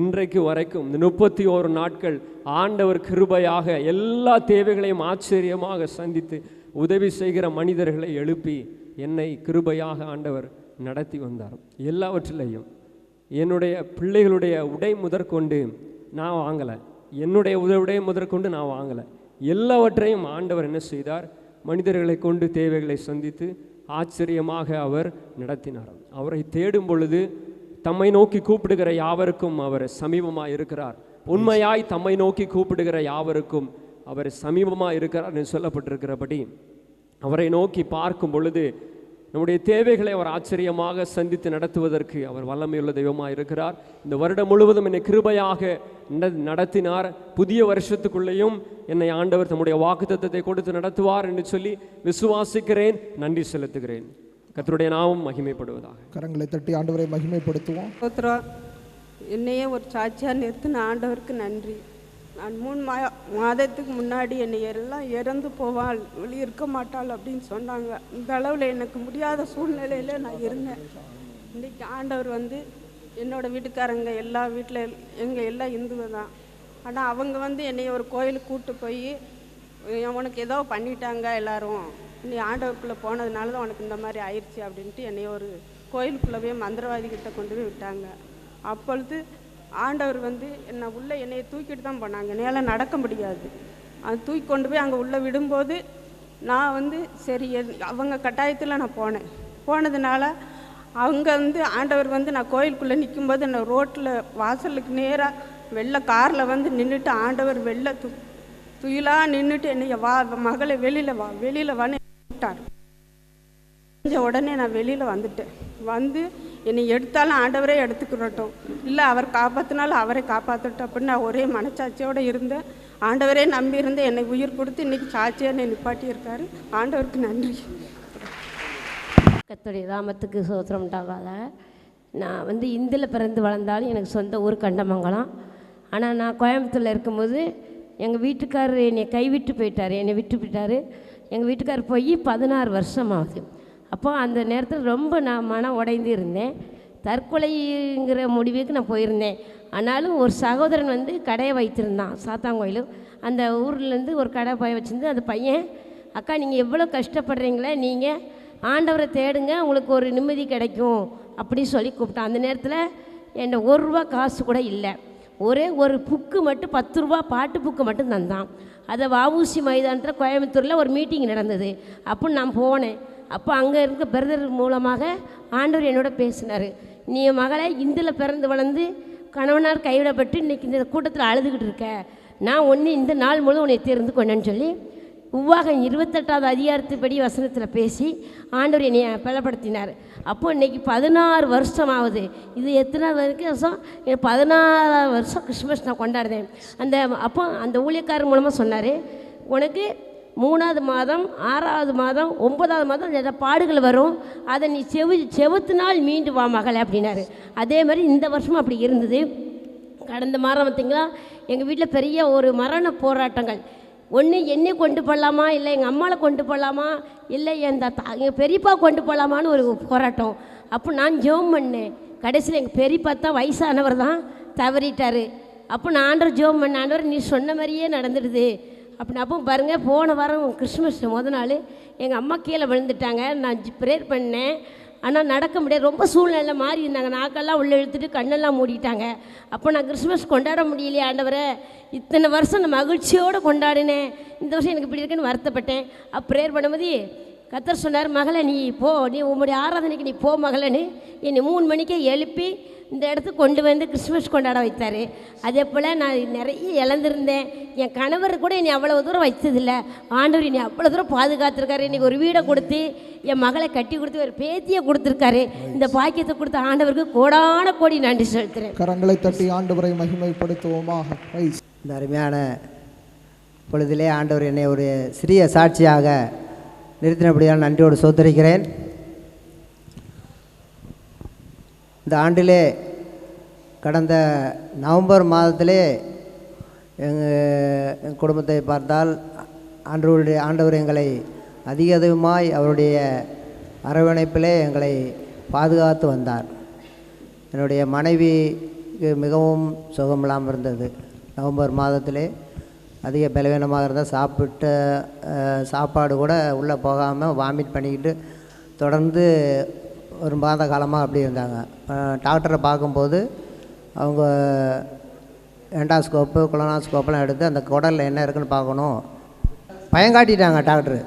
இன்றைக்கு வரைக்கும் இந்த 31 நாட்கள் ஆண்டவர் கிருபையாக எல்லா தேவைகளையும் ஆச்சரியமாக சந்தித்து உதவி செய்கிற மனிதர்களை எழுப்பி என்னை கிருபையாக ஆண்டவர் நடத்தி வந்தார். எல்லாவற்றிலையும் என்னுடைய பிள்ளைகளுடைய உடை முதற்கொண்டு நான் வாங்கலை, என்னுடைய உடை முதற்கொண்டு நான் வாங்கலை, எல்லாவற்றையும் ஆண்டவர் என்ன செய்தார், மனிதர்களை கொண்டு தேவைகளை சந்தித்து ஆச்சரியமாக அவர் நடத்தினார். அவரை தேடும் பொழுது தம்மை நோக்கி கூப்பிடுகிற யாவருக்கும் அவர் சமீபமாக இருக்கிறார். உண்மையாய் தம்மை நோக்கி கூப்பிடுகிற யாவருக்கும் அவர் சமீபமாக இருக்கிறார் என்று சொல்லப்பட்டிருக்கிறபடி அவரை நோக்கி பார்க்கும் பொழுது நம்முடைய தேவைகளை அவர் ஆச்சரியமாக சந்தித்து நடத்துவதற்கு அவர் வல்லமையுள்ள தெய்வமாக இருக்கிறார். இந்த வருடம் முழுவதும் என்னை கிருபையாக நடத்தினார். புதிய வருஷத்துக்குள்ளேயும் என்னை ஆண்டவர் தம்முடைய வாக்குத்தத்தத்தை கொடுத்து நடத்துவார் என்று சொல்லி விசுவாசிக்கிறேன், நன்றி செலுத்துகிறேன். கர்த்தருடைய நாமம் மகிமைப்படுவதாக. கரங்களை தட்டி ஆண்டவரை மகிமைப்படுத்துவோம். என்னையே ஒரு சாட்சியாக நிறுத்தின ஆண்டவருக்கு நன்றி. நான் 3 மாதத்துக்கு முன்னாடி என்னை எல்லாம் இறந்து போவாள், வெளியே இருக்க மாட்டாள் அப்படின்னு சொன்னாங்க. இந்த அளவில் எனக்கு முடியாத சூழ்நிலையில் நான் இருந்தேன். இன்றைக்கி ஆண்டவர் வந்து என்னோடய வீட்டுக்காரங்க எல்லா வீட்டில் எங்கள் எல்லாம் இந்துவை தான், ஆனால் அவங்க என்னை ஒரு கோயிலுக்கு கூப்பிட்டு போய் உனக்கு ஏதோ பண்ணிட்டாங்க எல்லாரும், நீ ஆண்டவருக்குள்ளே போனதுனால தான் உனக்கு இந்த மாதிரி ஆயிடுச்சு அப்படின்ட்டு என்னை ஒரு கோயிலுக்குள்ளே மந்திரவாதிகிட்ட கொண்டு போய் விட்டாங்க. அப்பொழுது ஆண்டவர் என்னை தூக்கிட்டு தான் போனாங்க, என்னால் நடக்க முடியாது. அது தூக்கி கொண்டு போய் அங்கே உள்ளே விடும்போது நான் சரி அவங்க கட்டாயத்தில் நான் போனதுனால அவங்க ஆண்டவர் நான் கோயிலுக்குள்ளே நிற்கும்போது என்னை ரோட்டில் வாசலுக்கு நேராக வெள்ளை காரில் நின்றுட்டு ஆண்டவர் வெள்ளை துயிலாக நின்றுட்டு என்னைய வா மகளை வெளியில் வான்னு விட்டார். உடனே நான் வெளியில் வந்துட்டேன். என்னை எடுத்தாலும் ஆண்டவரே எடுத்துக்கிறட்டும், இல்லை அவர் காப்பாற்றினாலும் அவரை காப்பாற்றட்டும் அப்படின்னு நான் ஒரே மனச்சாட்சியோடு இருந்தேன். ஆண்டவரே நம்பி இருந்தேன், என்னை உயிர் கொடுத்து இன்றைக்கி சாட்சியாக என்னை நிப்பாட்டியிருக்காரு. ஆண்டவருக்கு நன்றி. கர்த்தருடைய நாமத்துக்கு ஸ்தோத்திரம் உண்டாகாத. நான் இந்தியில் பிறந்து வளர்ந்தாலும் எனக்கு சொந்த ஊர் கண்டமங்கலம். ஆனால் நான் கோயம்புத்தூரில் இருக்கும்போது எங்கள் வீட்டுக்காரர் என்னை கைவிட்டு போயிட்டார், என்னை விட்டு போயிட்டார். எங்கள் வீட்டுக்காரர் போய் 16 வருஷம் ஆகுது. அப்போ அந்த நேரத்தில் ரொம்ப நான் மனம் உடைந்து இருந்தேன். தற்கொலைங்கிற முடிவுக்கு நான் போயிருந்தேன். ஆனாலும் ஒரு சகோதரன் கடையை வைத்திருந்தான் சாத்தாங்கோயில். அந்த ஊர்லேருந்து ஒரு கடை போய் வச்சுருந்து அந்த பையன், அக்கா நீங்கள் எவ்வளோ கஷ்டப்படுறீங்களே, நீங்கள் ஆண்டவரை தேடுங்க, உங்களுக்கு ஒரு நிம்மதி கிடைக்கும் அப்படி சொல்லி கூப்பிட்டான். அந்த நேரத்தில் என்கிட்ட 1 ரூபா காசு கூட இல்லை. ஒரே ஒரு புக்கு மட்டும் 10 ரூபா பாட்டு புக்கு மட்டும் தந்தான். அதை வஉசி மைதானத்தில் கோயம்புத்தூரில் ஒரு மீட்டிங் நடந்தது. அப்போ நான் போனேன். அப்போ அங்கே இருக்க பிரதர் மூலமாக ஆண்டவர் என்னோட பேசினார். நீ மகளை இந்தியில் பிறந்து வளர்ந்து கணவனார் கைவிடப்பட்டு இன்றைக்கி இந்த கூட்டத்தில் அழுதுகிட்டு இருக்க, நான் இந்த நாள் முழுவதும் உன்னை தேர்ந்து கொண்டேன்னு சொல்லி உவாகம் 28வது அதிகாரத்துப்படி வசனத்தில் பேசி ஆண்டவர் என்னை பலப்படுத்தினார். அப்போ இன்றைக்கி 16 வருஷம் ஆகுது. இது எத்தனாவது வருஷம்? 16 வருஷம் கிறிஸ்மஸ் நான் கொண்டாடுறேன். அப்போ அந்த ஊழியக்காரர் மூலமாக சொன்னார், உனக்கு 3வது மாதம் 6வது மாதம் 9வது மாதம் நிறைய பாடுகள் வரும், அதை நீ செவுத்தினால் மீண்டு வா மகளை அப்படின்னாரு. அதே மாதிரி இந்த வருஷமும் அப்படி இருந்தது. கடந்த மாதம் பார்த்திங்களா எங்கள் வீட்டில் பெரிய ஒரு மரண போராட்டங்கள். ஒன்று என்னை கொண்டு போகலாமா, இல்லை எங்கள் அம்மாவை கொண்டு போகலாமா, இல்லை எங்கள் பெரியப்பா கொண்டு போகலாமான்னு ஒரு போராட்டம். அப்போ நான் ஜெபம் பண்ணேன். கடைசியில் எங்கள் பெரியப்பா தான் வயசானவர் தான் தவறிட்டார். அப்போ நான் ஆண்டவர் ஜெபம் பண்ணேன், ஆண்டவர் நீ சொன்ன மாதிரியே நடந்துடுது அப்படின்னு. அப்போ பாருங்கள், போன வாரம் கிறிஸ்மஸ் முதல் நாள் எங்கள் அம்மா கீழே விழுந்துட்டாங்க. நான் ப்ரேயர் பண்ணேன், ஆனால் நடக்க முடியாது, ரொம்ப சூழ்நிலை மாறி இருந்தாங்க. நாக்கெல்லாம் உள்ளே இழுத்துட்டு கண்ணெல்லாம் மூடிட்டாங்க. அப்போ நான் கிறிஸ்மஸ் கொண்டாட முடியலையே ஆண்டவரை, இத்தனை வருஷம் நான் மகிழ்ச்சியோடு கொண்டாடினேன், இந்த வருஷம் எனக்கு இப்படி இருக்குன்னு வருத்தப்பட்டேன். அப்போ ப்ரேயர் பண்ணும்போது கர்த்தர் சொன்னார், மகளை நீ போ, நீ உங்களுடைய ஆராதனைக்கு நீ போ மகளன்னு என்னை 3 மணிக்கே எழுப்பி இந்த இடத்துக்கு கொண்டு வந்து கிறிஸ்மஸ் கொண்டாட வைத்தார். அதே போல் நான் நிறைய இழந்திருந்தேன். என் கணவர் கூட என்னை அவ்வளோ தூரம் வச்சதில்லை. ஆண்டவர் என்னை அவ்வளோ தூரம் பாதுகாத்திருக்காரு. இன்றைக்கி ஒரு வீடை கொடுத்து என் மகளை கட்டி கொடுத்து ஒரு பேத்தியை கொடுத்துருக்காரு. இந்த பாக்கியத்தை கொடுத்த ஆண்டவருக்கு கோடான கோடி நன்றி செலுத்துகிறேன். கரங்களை தட்டி ஆண்டவரை மகிமைப்படுத்துவோமாக. இந்த அருமையான பொழுதிலே ஆண்டவர் என்னை ஒரு சிறிய சாட்சியாக நிறுத்தினபடியால் நன்றியோடு சோதரிக்கிறேன். இந்த ஆண்டிலே கடந்த நவம்பர் மாதத்திலே எங்கள் குடும்பத்தை பார்த்தால் ஆண்டவர் எங்களை அதிகமாய் அவருடைய அரவணைப்பிலே எங்களை பாதுகாத்து வந்தார். என்னுடைய மனைவிக்கு மிகவும் சுகமில்லாமல் இருந்தது. நவம்பர் மாதத்திலே அதிக பலவீனமாக இருந்தால் சாப்பாடு கூட உள்ளே போகாமல் வாமிட் பண்ணிக்கிட்டு தொடர்ந்து ஒரு மாத காலமாக அப்படி இருந்தாங்க. டாக்டரை பார்க்கும்போது அவங்க எண்டாஸ்கோப்பு கொலனாஸ்கோப்பெலாம் எடுத்து அந்த குடலில் என்ன இருக்குன்னு பார்க்கணும் பயங்காட்டிட்டாங்க டாக்டரு.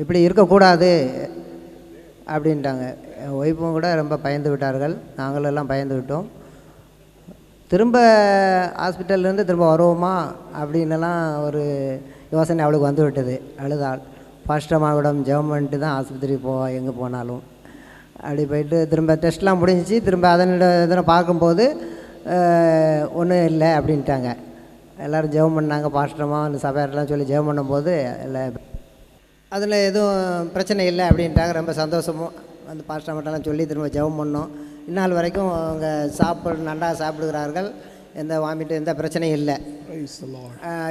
இப்படி இருக்கக்கூடாது அப்படின்ட்டாங்க. என் ஒய்ஃபும் கூட ரொம்ப பயந்து விட்டார்கள். நாங்களெல்லாம் பயந்து விட்டோம். திரும்ப ஹாஸ்பிட்டல்லேருந்து திரும்ப வருவோமா அப்படின்னுலாம் ஒரு யோசனை அவளுக்கு வந்து விட்டது. அழுதாள். பாஸ்டமாவிடம் ஜெபம் பண்ணிட்டு தான் ஆஸ்பத்திரி எங்கே போனாலும் அப்படி போயிட்டு திரும்ப டெஸ்ட்லாம் முடிஞ்சிச்சு. திரும்ப அதனை பார்க்கும்போது ஒன்றும் இல்லை அப்படின்ட்டாங்க. எல்லோரும் ஜெபம் பண்ணாங்க. பாஸ்டமாக அந்த சபையாரெலாம் சொல்லி ஜெபம் பண்ணும்போது இல்லை அதில் எதுவும் பிரச்சனை இல்லை அப்படின்ட்டாங்க. ரொம்ப சந்தோஷமும் அந்த பாஸ்டர்கிட்டலாம் சொல்லி திரும்ப ஜெபம் பண்ணோம். இந்நாள் வரைக்கும் அவங்க நன்றாக சாப்பிடுகிறார்கள். எந்த வாமிட்டு எந்த பிரச்சனையும் இல்லை.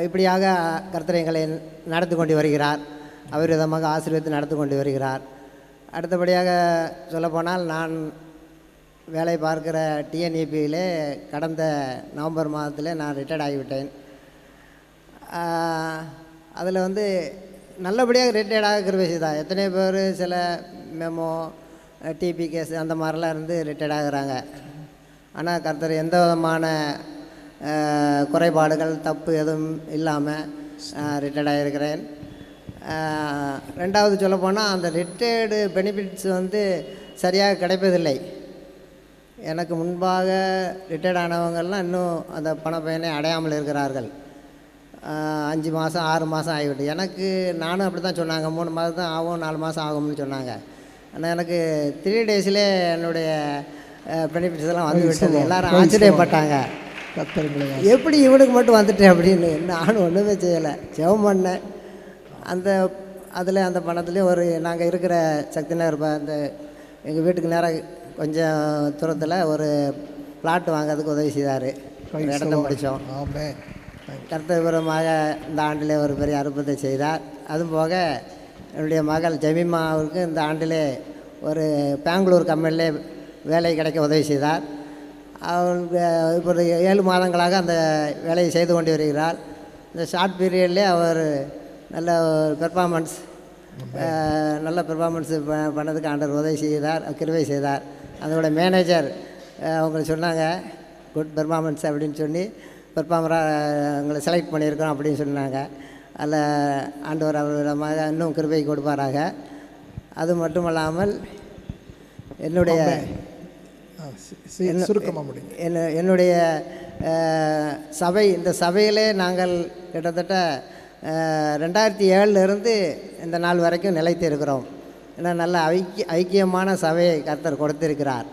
இப்படியாக கர்த்தர் எங்களை நடத்தி கொண்டு வருகிறார். அவர் விதமாக ஆசீர்வதித்து நடத்தி கொண்டு வருகிறார். அடுத்தபடியாக சொல்லப்போனால் நான் வேலை பார்க்கிற டிஎன்இபியிலே கடந்த நவம்பர் மாதத்தில் நான் ரிட்டையர்ட் ஆகிவிட்டேன். அதில் வந்து நல்லபடியாக ரிட்டையர்டாக கிருபை செய்தார். எத்தனை பேர் சில மெமோ டிபி கேஸ் அந்த மாதிரிலாம் இருந்து ரிட்டையர்ட் ஆகுறாங்க. ஆனால் கர்த்தர் எந்த விதமான குறைபாடுகள் தப்பு எதுவும் இல்லாமல் ரிட்டையர்ட் ஆகியிருக்கிறேன். ரெண்டாவது சொல்லப்போனால் அந்த ரிட்டையர்டு பெனிஃபிட்ஸ் வந்து சரியாக கிடைப்பதில்லை. எனக்கு முன்பாக ரிட்டையர்ட் ஆனவங்கள்லாம் இன்னும் அந்த பணப்பயனை அடையாமல் இருக்கிறார்கள். 5 மாதம் 6 மாதம் ஆகிவிட்டு. எனக்கு நானும் அப்படி தான் சொன்னாங்க. 3 மாதம் தான் ஆகும், 4 மாதம் ஆகும்னு சொன்னாங்க. ஆனால் எனக்கு 3 டேஸில் என்னுடைய பெனிஃபிட்ஸ் எல்லாம் வந்து விட்டது. எல்லோரும் ஆச்சரியப்பட்டாங்க. எப்படி இவனுக்கு மட்டும் வந்துட்டேன் அப்படின்னு. நானும் ஒன்றுமே செய்யலை, ஜெபம் பண்ணேன். அந்த பணத்துலேயும் ஒரு நாங்கள் இருக்கிற சக்தி நகர் அந்த எங்கள் வீட்டுக்கு நேராக கொஞ்சம் தூரத்தில் ஒரு பிளாட் வாங்கிறதுக்கு உதவி செய்தார். இடத்த முடித்தோம். கர்த்தபுரமாக இந்த ஆண்டிலே ஒரு பெரிய அற்புதத்தை செய்தார். அதுவும் போக என்னுடைய மகள் ஜெமிமாவுக்கு இந்த ஆண்டிலே ஒரு பெங்களூர் கம்பெனிலே வேலை கிடைக்க உதவி செய்தார். அவருக்கு இப்போ 7 மாதங்களாக அந்த வேலையை செய்து கொண்டு வருகிறார். இந்த ஷார்ட் பீரியட்லேயே அவர் நல்ல பெர்ஃபார்மன்ஸ் பண்ணதுக்கு ஆண்டவர் உதவி செய்தார், கிருபை செய்தார். அதோட மேனேஜர் அவங்க சொன்னாங்க குட் பெர்ஃபார்மன்ஸ் அப்படின்னு சொல்லி பெர்ஃபார்மராக அவங்களை செலக்ட் பண்ணியிருக்கோம் அப்படின்னு சொன்னாங்க. அதில் ஆண்டவர் அவரிடமாக இன்னும் கிருபை கொடுப்பாராக. அது மட்டும் இல்லாமல் என்னுடைய சபை, இந்த சபையிலே நாங்கள் கிட்டத்தட்ட 2007 இந்த நாள் வரைக்கும் நிலைத்து இருக்கிறோம். ஏன்னா நல்ல ஐக்கியமான சபையை கர்த்தர் கொடுத்திருக்கிறார்.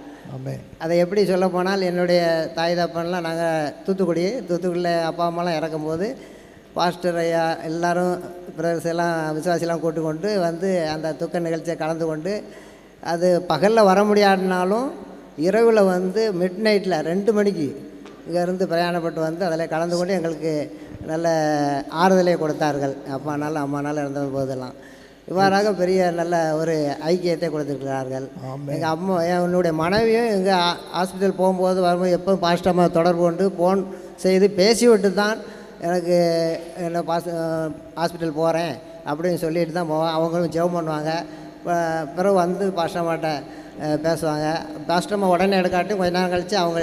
அதை எப்படி சொல்ல போனால் என்னுடைய தாய் தப்பன்லாம் நாங்கள் தூத்துக்குடியில் அப்பா அம்மாலாம் இறக்கும்போது பாஸ்டர் ஐயா எல்லோரும் பிரதர்ஸ் எல்லாம் விசுவாசிலாம் கூட்டுக்கொண்டு வந்து அந்த துக்க நிகழ்ச்சியை கலந்து கொண்டு அது பகலில் வர முடியாதுனாலும் இரவில் வந்து மிட் நைட்டில் 2 மணிக்கு இங்கேருந்து பிரயாணப்பட்டு வந்து அதில் கலந்து கொண்டு எங்களுக்கு நல்ல ஆறுதலை கொடுத்தார்கள். அப்பானாலும் அம்மானாலும் இருந்த போதெல்லாம் இவ்வாறாக பெரிய நல்ல ஒரு ஐக்கியத்தை கொடுத்துருக்கிறார்கள். எங்கள் அம்மா என்னுடைய மனைவியும் எங்கள் ஹாஸ்பிட்டல் போகும்போது வரும்போது எப்போவும் பாஸ்டமாக தொடர்பு கொண்டு ஃபோன் செய்து பேசிவிட்டு தான் எனக்கு என்ன ஹாஸ்பிட்டல் போகிறேன் அப்படின்னு சொல்லிட்டு தான் போவேன். அவங்களும் ஜெபம் பண்ணுவாங்க. பிறகு வந்து பாஸ்டமாட்ட பேசுவாங்க. பாஸ்டமாக உடனே எடுக்காட்டி கொஞ்ச நேரம் கழித்து அவங்க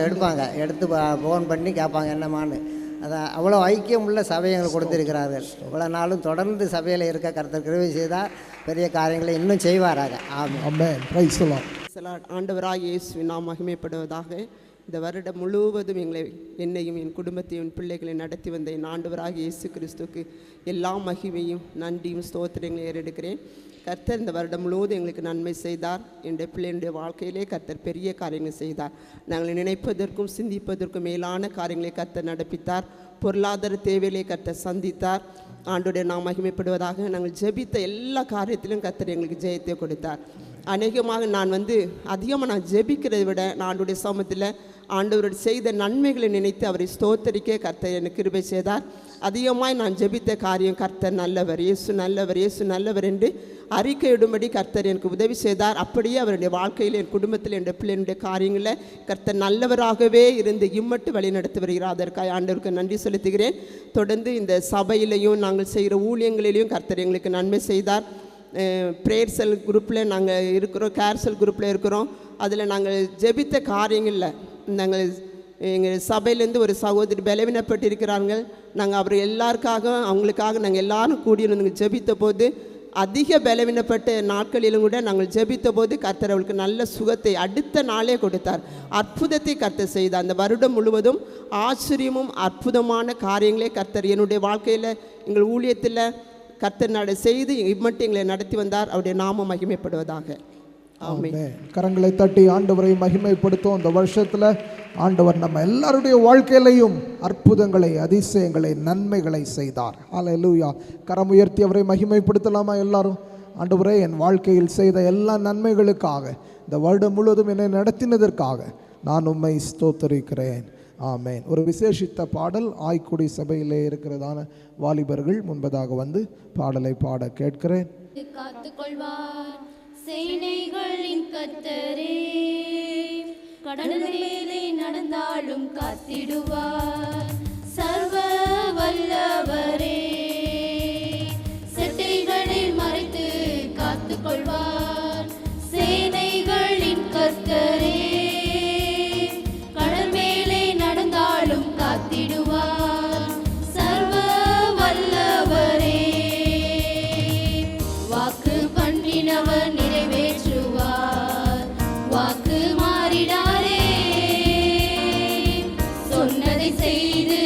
எடுத்து ஃபோன் பண்ணி கேட்பாங்க என்னம்மான்னு. அதான் அவ்வளோ ஐக்கியம் உள்ள சபையை எங்களுக்கு கொடுத்திருக்கிறார்கள். இவ்வளோ நாளும் தொடர்ந்து சபையில் இருக்க கர்த்தர் கிருபை செய்தால் பெரிய காரியங்களை இன்னும் செய்வாராக. ஆமென். ஆண்டவராய் இயேசுவின் நாம் மகிமைப்படுவதாக. இந்த வருடம் முழுவதும் என்னையும் என் குடும்பத்தையும் என் பிள்ளைகளை நடத்தி வந்த என் ஆண்டவராக இயேசு கிறிஸ்துவுக்கு எல்லா மகிமையும் நன்றியும் ஸ்தோத்திரங்களை ஏறெடுக்கிறேன். கர்த்தர் இந்த வருடம் முழுவதும் எங்களுக்கு நன்மை செய்தார். என்னுடைய பிள்ளைகளுடைய வாழ்க்கையிலே கர்த்தர் பெரிய காரியங்களை செய்தார். நாங்கள் நினைப்பதற்கும் சிந்திப்பதற்கும் மேலான காரியங்களை கர்த்தர் நடப்பித்தார். பொருளாதார தேவையிலே கர்த்தர் சந்தித்தார். ஆண்டோடைய நாம் மகிமைப்படுவதாக. நாங்கள் ஜெபித்த எல்லா காரியத்திலும் கர்த்தர் எங்களுக்கு ஜெயத்தை கொடுத்தார். அநேகமாக நான் ஜெபிக்கிறதை விட நான் ஆண்டோடைய சமூகத்தில் ஆண்டவரோடு செய்த நன்மைகளை நினைத்து அவரை ஸ்தோத்தரிக்க கர்த்தர் எனக்கு கிருபை செய்தார். அதிகமாய் நான் ஜெபித்த காரியம் கர்த்தர் நல்லவர், இயேசு நல்லவர், இயேசு நல்லவர் என்று அறிக்கையிடும்படி கர்த்தர் எனக்கு உதவி செய்தார். அப்படியே அவருடைய வாழ்க்கையில், என் குடும்பத்தில், என் பிள்ளைகளுடைய காரியங்களில் கர்த்தர் நல்லவராகவே இருந்து இம்மட்டு வழி நடத்தி வருகிறார். அதற்காக ஆண்டவருக்கு நன்றி செலுத்துகிறேன். தொடர்ந்து இந்த சபையிலையும் நாங்கள் செய்கிற ஊழியங்களிலையும் கர்த்தர் எங்களுக்கு நன்மை செய்தார். ப்ரேயர் செல் குரூப்பில் நாங்கள் இருக்கிறோம், கேர் செல் குரூப்பில் இருக்கிறோம். அதில் நாங்கள் ஜெபித்த காரியங்களில் நாங்கள் எங்கள் சபையிலேருந்து ஒரு சகோதரி பலவீனப்பட்டிருக்கிறார்கள். நாங்கள் அவர் அவங்களுக்காக நாங்கள் எல்லாரும் கூடியிருந்து ஜெபித்த போது, அதிக பலவீனப்பட்ட நாட்களிலும் கூட நாங்கள் ஜெபித்த போது கர்த்தர் அவளுக்கு நல்ல சுகத்தை அடுத்த நாளே கொடுத்தார். அற்புதத்தை கர்த்தர் செய்தார். அந்த வருடம் முழுவதும் ஆச்சரியமும் அற்புதமான காரியங்களே கர்த்தர் என்னுடைய வாழ்க்கையில், எங்கள் ஊழியத்தில் கர்த்தர் செய்து இம்மட்டு எங்களை நடத்தி வந்தார். அவருடைய நாமம் மகிமைப்படுவதாக. ஆமென். கரங்களை தட்டி ஆண்டவரை மகிமைப்படுத்தும். இந்த வருஷத்தில் ஆண்டவர் நம்ம எல்லாருடைய வாழ்க்கையிலையும் அற்புதங்களை, அதிசயங்களை, நன்மைகளை செய்தார். ஹல்லேலூயா. கரம் உயர்த்தி அவரை மகிமைப்படுத்தலாமா எல்லாரும்? ஆண்டவரே, என் வாழ்க்கையில் செய்த எல்லா நன்மைகளுக்காக, இந்த வருடம் முழுவதும் என்னை நடத்தினதற்காக நான் உம்மை ஸ்தோத்தரிக்கிறேன். ஆமேன். ஒரு விசேஷித்த பாடல் ஆய்க்குடி சபையிலே இருக்கிறதான வாலிபர்கள் முன்பதாக வந்து பாடலை பாட கேட்கிறேன். காத்துக்கொள்வார் சேனைகளின் கர்த்தரே, கடல் மேலே நடந்தாலும் காத்திடுவார் சர்வ வல்லவரே. செட்டைகளில் மறைத்து காத்துக்கொள்வார் சேனைகளின் கர்த்தரே, சர்வ வல்லவரே. வாக்கு பண்ணினவர் நிறைவேற்றுவார், வாக்கு மாறிடாரே. சொன்னதை செய்து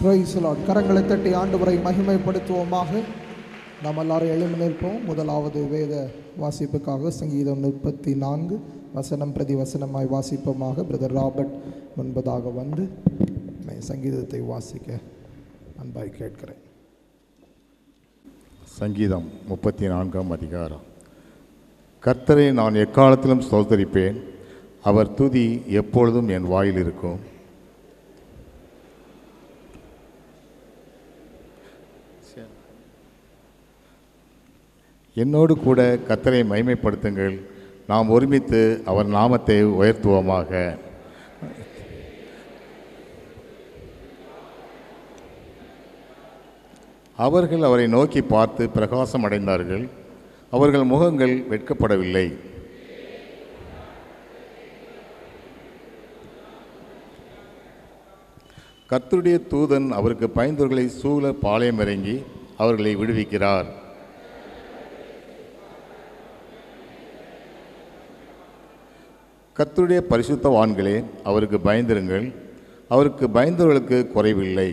Praise the Lord. கரங்களை தட்டி ஆண்டவரை மகிமைப்படுத்துவோமாக. நாம் எல்லாரும் எழுந்து நிற்போம். முதலாவது வேத வாசிப்புக்காக சங்கீதம் 34 வசனம் பிரதி வசனமாய் வாசிப்போமாக. பிரதர் ராபர்ட் முன்பதாக வந்து சங்கீதத்தை வாசிக்க அன்பாய் கேட்கிறேன். சங்கீதம் 34ஆம் அதிகாரம். கர்த்தரை நான் எக்காலத்திலும் ஸ்தோத்தரிப்பேன், அவர் துதி எப்பொழுதும் என் வாயில் இருக்கும். என்னோடு கூட கர்த்தரை மகிமைப்படுத்துங்கள், நாம் ஒருமித்து அவர் நாமத்தை உயர்த்துவோமாக. அவர்கள் அவரை நோக்கி பார்த்து பிரகாசம் அடைந்தார்கள், அவர்கள் முகங்கள் வெட்கப்படவில்லை. கர்த்தருடைய தூதன் அவருக்கு பயந்தவர்களை சூழ பாளையம் இறங்கி அவர்களை விடுவிக்கிறார். கர்த்தருடைய பரிசுத்தவான்களே, அவருக்கு பயந்திருங்கள், அவருக்கு பயந்தவர்களுக்கு குறைவில்லை.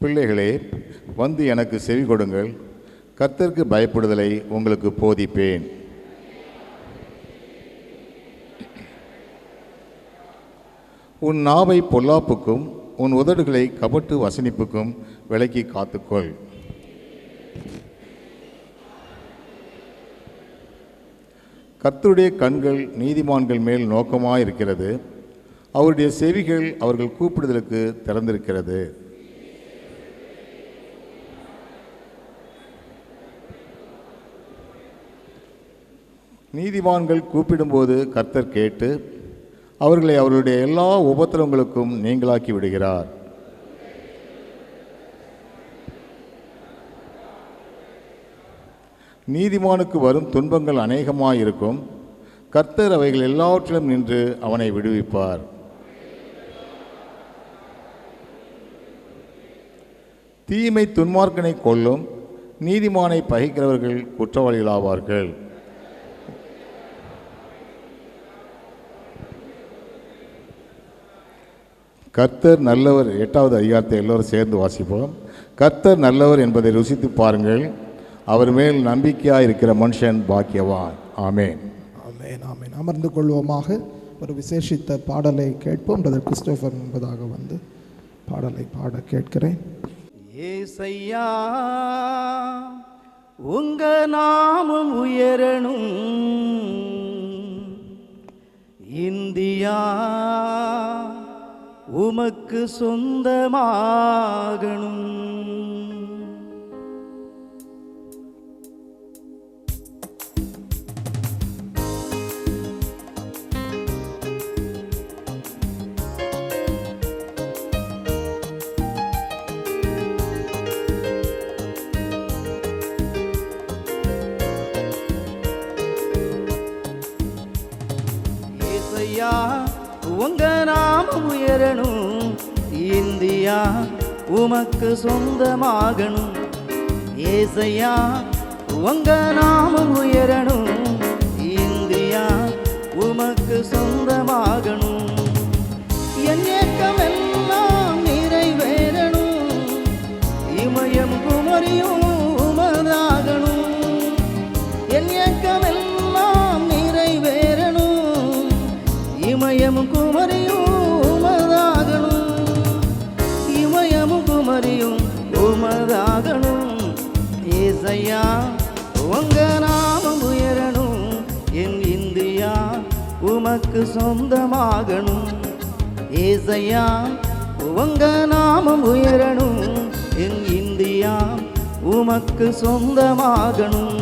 பிள்ளைகளே, வந்து எனக்கு செவி கொடுங்கள், கர்த்தருக்கு பயப்படுதலை உங்களுக்கு போதிப்பேன். உன் நாவை பொல்லாப்புக்கும் உன் உதடுகளை கபட்டு வசனிப்புக்கும் விலக்கி காத்துக்கொள். கர்த்தருடைய கண்கள் நீதிமான்கள் மேல் நோக்கமாயிருக்கிறது, அவருடைய செவிகள் அவர்கள் கூப்பிடுதலுக்கு திறந்திருக்கிறது. நீதிமான்கள் கூப்பிடும்போது கர்த்தர் கேட்டு அவர்களை அவர்களுடைய எல்லா உபத்திரவங்களுக்கும் நீங்களாக்கி விடுகிறார். நீதிமானுக்கு வரும் துன்பங்கள் அநேகமாயிருக்கும், கர்த்தர் அவைகள் எல்லாவற்றிலும் நின்று அவனை விடுவிப்பார். தீமை துன்மார்க்கனை கொல்லும், நீதிமானை பகைக்கிறவர்கள் குற்றவாளிகளாவார்கள். கர்த்தர் நல்லவர். 8வது அதிகாரத்தை எல்லோரும் சேர்ந்து வாசிப்போம். கர்த்தர் நல்லவர் என்பதை ருசித்து பாருங்கள், அவர் மேல் நம்பிக்கையாக இருக்கிற மனுஷன் பாக்கியவான். ஆமேன். ஆமேன். ஆமேன். அமர்ந்து கொள்வோமாக. ஒரு விசேஷித்த பாடலை கேட்போம். பிரதர் கிறிஸ்டோபர் என்பதாக வந்து பாடலை பாட கேட்கிறேன். ஏசையா, உங்க நாமம் உயரணும், இந்தியா உமக்கு சொந்தமாகணும். உங்க நாமம் உயரணும், இந்தியா உமக்கு சொந்தமாகணும். ஏசையா, உங்க நாமம் உயரணும், இந்தியா உமக்கு சொந்தமாகணும். என் ஏக்கமெல்லாம் நிறைவேறணும், இமயம் குமரியும் உமதாகணும். என் ஏக்கமெல்லாம் நிறைவேறணும், இமயமும் குமரியும் உமதாகணும். இமயமும் குமரியும் உமதாகணும். ஏசையா, உங்க நாமம் உயரணும், என் இந்தியா உமக்கு சொந்தமாகணும். ஏசையா, உங்க நாமம் உயரணும், என் இந்தியா உமக்கு சொந்தமாகணும்.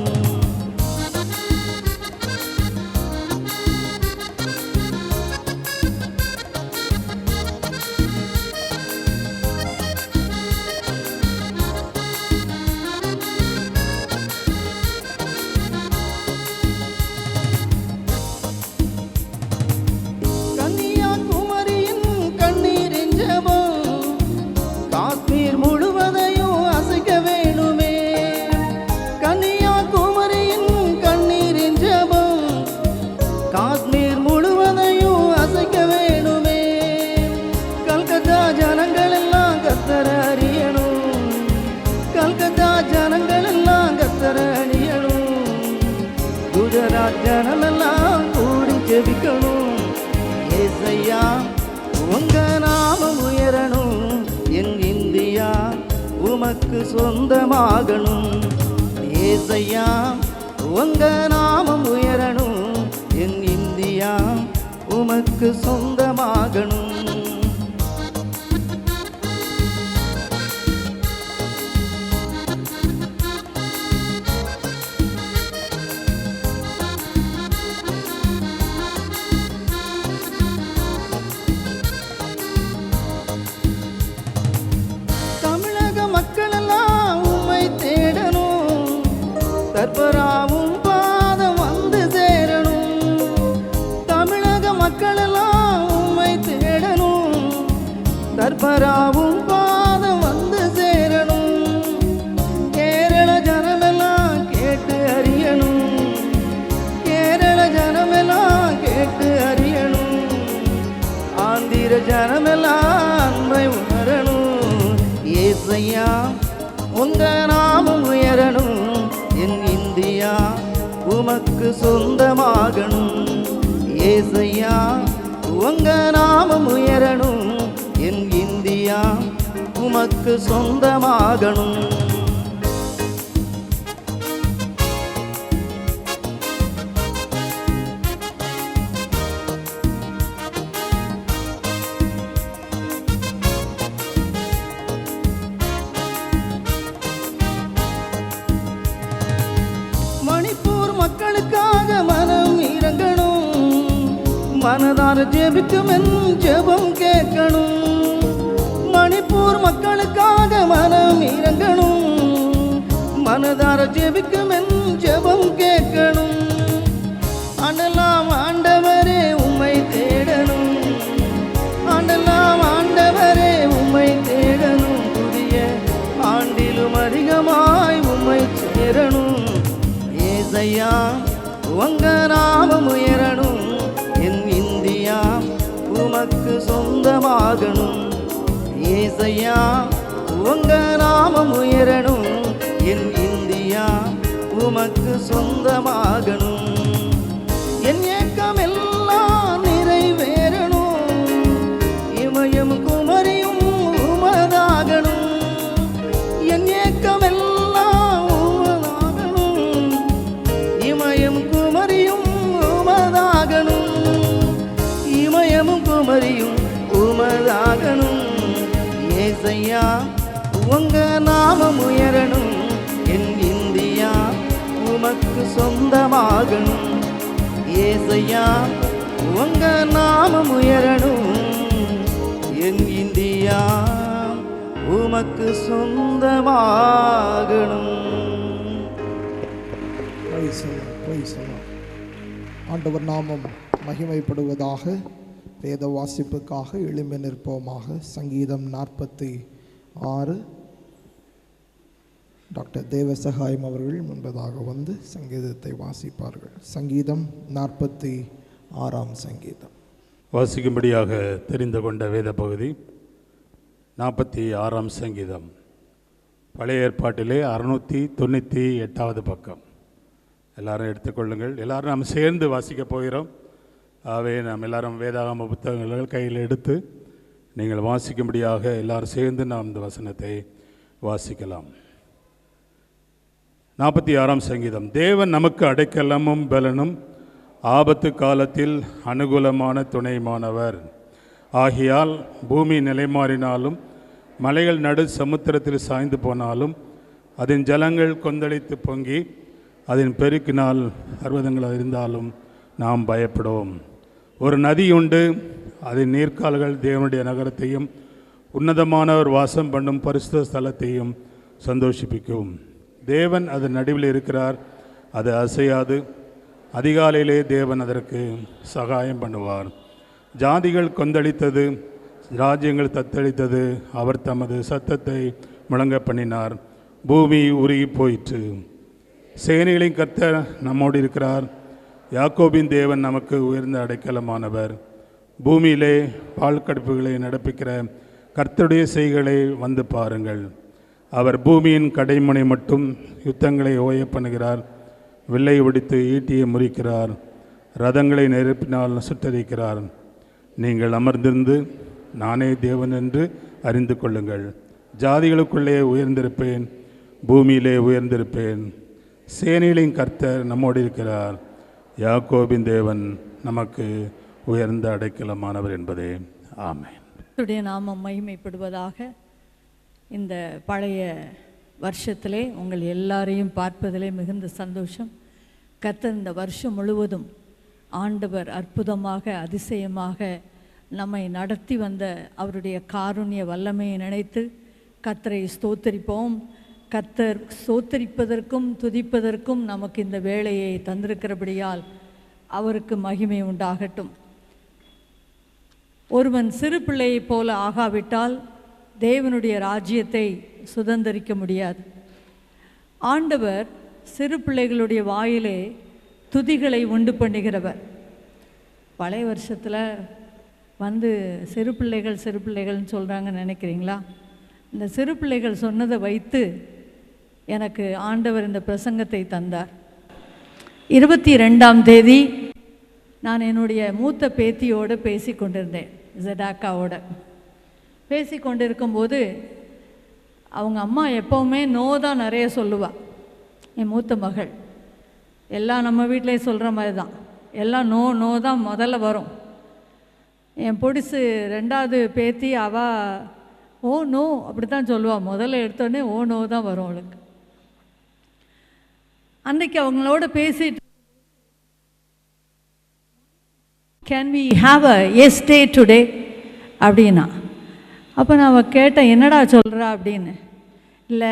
காஷ்மீர் முழுவதையும் அசைக்க வேணுமே, கன்னியாகுமரி கேரளா ஜனமெல்லாம் கூடி ஜெபிக்கணும். ஏசையா உங்க நாமம் உயரணும். என் இந்தியா உமக்கு சொந்தமாகணும். ஏசையா உங்க நாமம் உயரணும். என் இந்தியா உமக்கு சொந்தமாகணும். கர்த்தராவும் பாதம் வந்து சேரணும். தமிழக மக்களெல்லாம் உம்மை தேடணும். கர்த்தராவும் பாதம் வந்து சேரணும். கேரள ஜனமெல்லாம் கேட்டு அறியணும். கேரள ஜனமெல்லாம் கேட்டு அறியணும். ஆந்திர ஜனமெல்லாம் அன்பை உணரணும். ஏசையா உங்க நாமம் உயரணும். என் இந்தியா உமக்கு சொந்தமாகணும். ஏசையா உங்க நாமம் உயரணும். என் இந்தியா உமக்கு சொந்தமாகணும். மக்களுக்காக மனம் இறங்கணும். மனதார ஜெபிக்கும் என் ஜெபம் கேட்கணும். மணிப்பூர் மக்களுக்காக மனம் இறங்கணும். மனதார ஜெபிக்கும் என் ஜெபம் கேட்கணும். ஆண்டெல்லாம் ஆண்டவரே உம்மை தேடணும். ஆண்டெல்லாம் ஆண்டவரே உம்மை தேடணும். புதிய ஆண்டிலும் அதிகமாய் உம்மை சேரணும். ஏசையா உங்க நாமம் உயரணும். என் இந்தியா உமக்கு சொந்தமாகணும். ஏசையா உங்க நாமம் உயரணும். என் இந்தியா உமக்கு சொந்தமாகணும். என் ஏக்கம் எல்லாம் நிறைவேறணும். இமயம் குமரியும் உமதாகணும். என் ஏக்கம் எல்லாம் குமரியும் உமதாகணும். இமயமும் குமரியும் உமதாகணும். ஏசையா உங்க நாமம் உயரணும். என் இந்தியா உமக்கு சொந்தமாகணும். ஏசையா உங்க நாமம் உயரணும். என் இந்தியா உமக்கு சொந்தமாகணும். ஆண்டவர் நாமம் மகிமைப்படுவதாக. வேத வாசிப்புக்காக எழும்பி நிற்போமாக. சங்கீதம் 46. டாக்டர் தேவசகாயம் அவர்கள் முன்பதாக வந்து சங்கீதத்தை வாசிப்பார்கள். சங்கீதம் 46 சங்கீதம் வாசிக்கும்படியாக தெரிந்து கொண்ட வேத பகுதி 46 சங்கீதம். பழைய ஏற்பாட்டிலே 698 பக்கம். எல்லாரும் எடுத்துக்கொள்ளுங்கள். எல்லாரும் நாம் சேர்ந்து வாசிக்க போகிறோம். ஆகவே நாம் எல்லாரும் வேதாகம புத்தகங்கள் கையில் எடுத்து நீங்கள் வாசிக்கும்படியாக எல்லாரும் சேர்ந்து நாம் இந்த வசனத்தை வாசிக்கலாம். 46 சங்கீதம். தேவன் நமக்கு அடைக்கலமும் பலனும் ஆபத்து காலத்தில் அனுகூலமான துணைமானவர். ஆகையால் பூமி நிலைமாறினாலும் மலைகள் நடு சமுத்திரத்தில் சாய்ந்து போனாலும் அதன் ஜலங்கள் கொந்தளித்து பொங்கி அதன் பெருக்கினால் பர்வதங்கள் இருந்தாலும் நாம் பயப்படுவோம். ஒரு நதி உண்டு. அதன் நீர்க்கால்கள் தேவனுடைய நகரத்தையும் உன்னதமானவர் வாசம் பண்ணும் பரிசுத்த ஸ்தலத்தையும் சந்தோஷிப்பிக்கும். தேவன் அதன் நடுவில் இருக்கிறார். அது அசையாது. அதிகாலையிலே தேவன் அதற்கு சகாயம் பண்ணுவார். ஜாதிகள் கொந்தளித்தது, ராஜ்யங்கள் தத்தளித்தது. அவர் தமது சத்தத்தை முழங்க பண்ணினார். பூமி உருகி போயிற்று. சேனைகளின் கர்த்தர் நம்மோடு இருக்கிறார். யாக்கோபின் தேவன் நமக்கு உயர்ந்த அடைக்கலமானவர். பூமியிலே பால் கடுப்புகளை நடப்பிக்கிற கர்த்தருடைய செய்களை வந்து பாருங்கள். அவர் பூமியின் கடைமுனை மட்டும் யுத்தங்களை ஓய பண்ணுகிறார். வில்லை ஒடித்து ஈட்டியை முறிக்கிறார், ரதங்களை நெருப்பினால் சுட்டரிக்கிறார். நீங்கள் அமர்ந்திருந்து நானே தேவன் என்று அறிந்து கொள்ளுங்கள். ஜாதிகளுக்குள்ளே உயர்ந்திருப்பேன், பூமியிலே உயர்ந்திருப்பேன். சேனைகளின் கர்த்தர் நம்மோடு இருக்கிறார். யாக்கோபின் தேவன் நமக்கு உயர்ந்த அடைக்கலமானவர் என்பதே. ஆமென். கர்த்தருடைய நாமம் மகிமைப்படுவதாக. இந்த பழைய வருஷத்திலே உங்கள் எல்லாரையும் பார்ப்பதிலே மிகுந்த சந்தோஷம். கர்த்தர் இந்த வருஷம் முழுவதும் ஆண்டவர் அற்புதமாக அதிசயமாக நம்மை நடத்தி வந்த அவருடைய காருண்ய வல்லமையை நினைத்து கர்த்தரை ஸ்தோத்தரிப்போம். கர்த்தர் ஸ்தோத்தரிப்பதற்கும் துதிப்பதற்கும் நமக்கு இந்த வேளையை தந்திருக்கிறபடியால் அவருக்கு மகிமை உண்டாகட்டும். ஒருவன் சிறு பிள்ளையைப் போல ஆகாவிட்டால் தேவனுடைய ராஜ்யத்தை சுதந்தரிக்க முடியாது. ஆண்டவர் சிறு பிள்ளைகளுடைய வாயிலே துதிகளை உண்டு பண்ணுகிறவர். பழைய வருஷத்தில் வந்து சிறு பிள்ளைகள்னு சொல்கிறாங்கன்னு நினைக்கிறீங்களா? இந்த சிறு பிள்ளைகள் சொன்னதை வைத்து எனக்கு ஆண்டவர் இந்த பிரசங்கத்தை தந்தார். 22ஆம் தேதி நான் என்னுடைய மூத்த பேத்தியோடு பேசி கொண்டிருந்தேன், ஜெடாக்காவோட பேசி கொண்டிருக்கும்போது அவங்க அம்மா எப்போவுமே நோ தான் நிறைய சொல்லுவாள். என் மூத்த மகள் எல்லாம் நம்ம வீட்டிலே சொல்கிற மாதிரி தான், எல்லாம் நோ நோ தான் முதல்ல வரும். என் பொடிசு 2வது பேத்தி அவள் ஓ நோ அப்படி தான் சொல்லுவாள். முதல்ல எடுத்தோடனே ஓ நோ தான் வரும் அவளுக்கு. அன்றைக்கி அவங்களோட பேசிட்டு can we have a yes day today அப்படின்னா, அப்போ நான் அவள் கேட்டேன் என்னடா சொல்கிறா அப்படின்னு. இல்லை,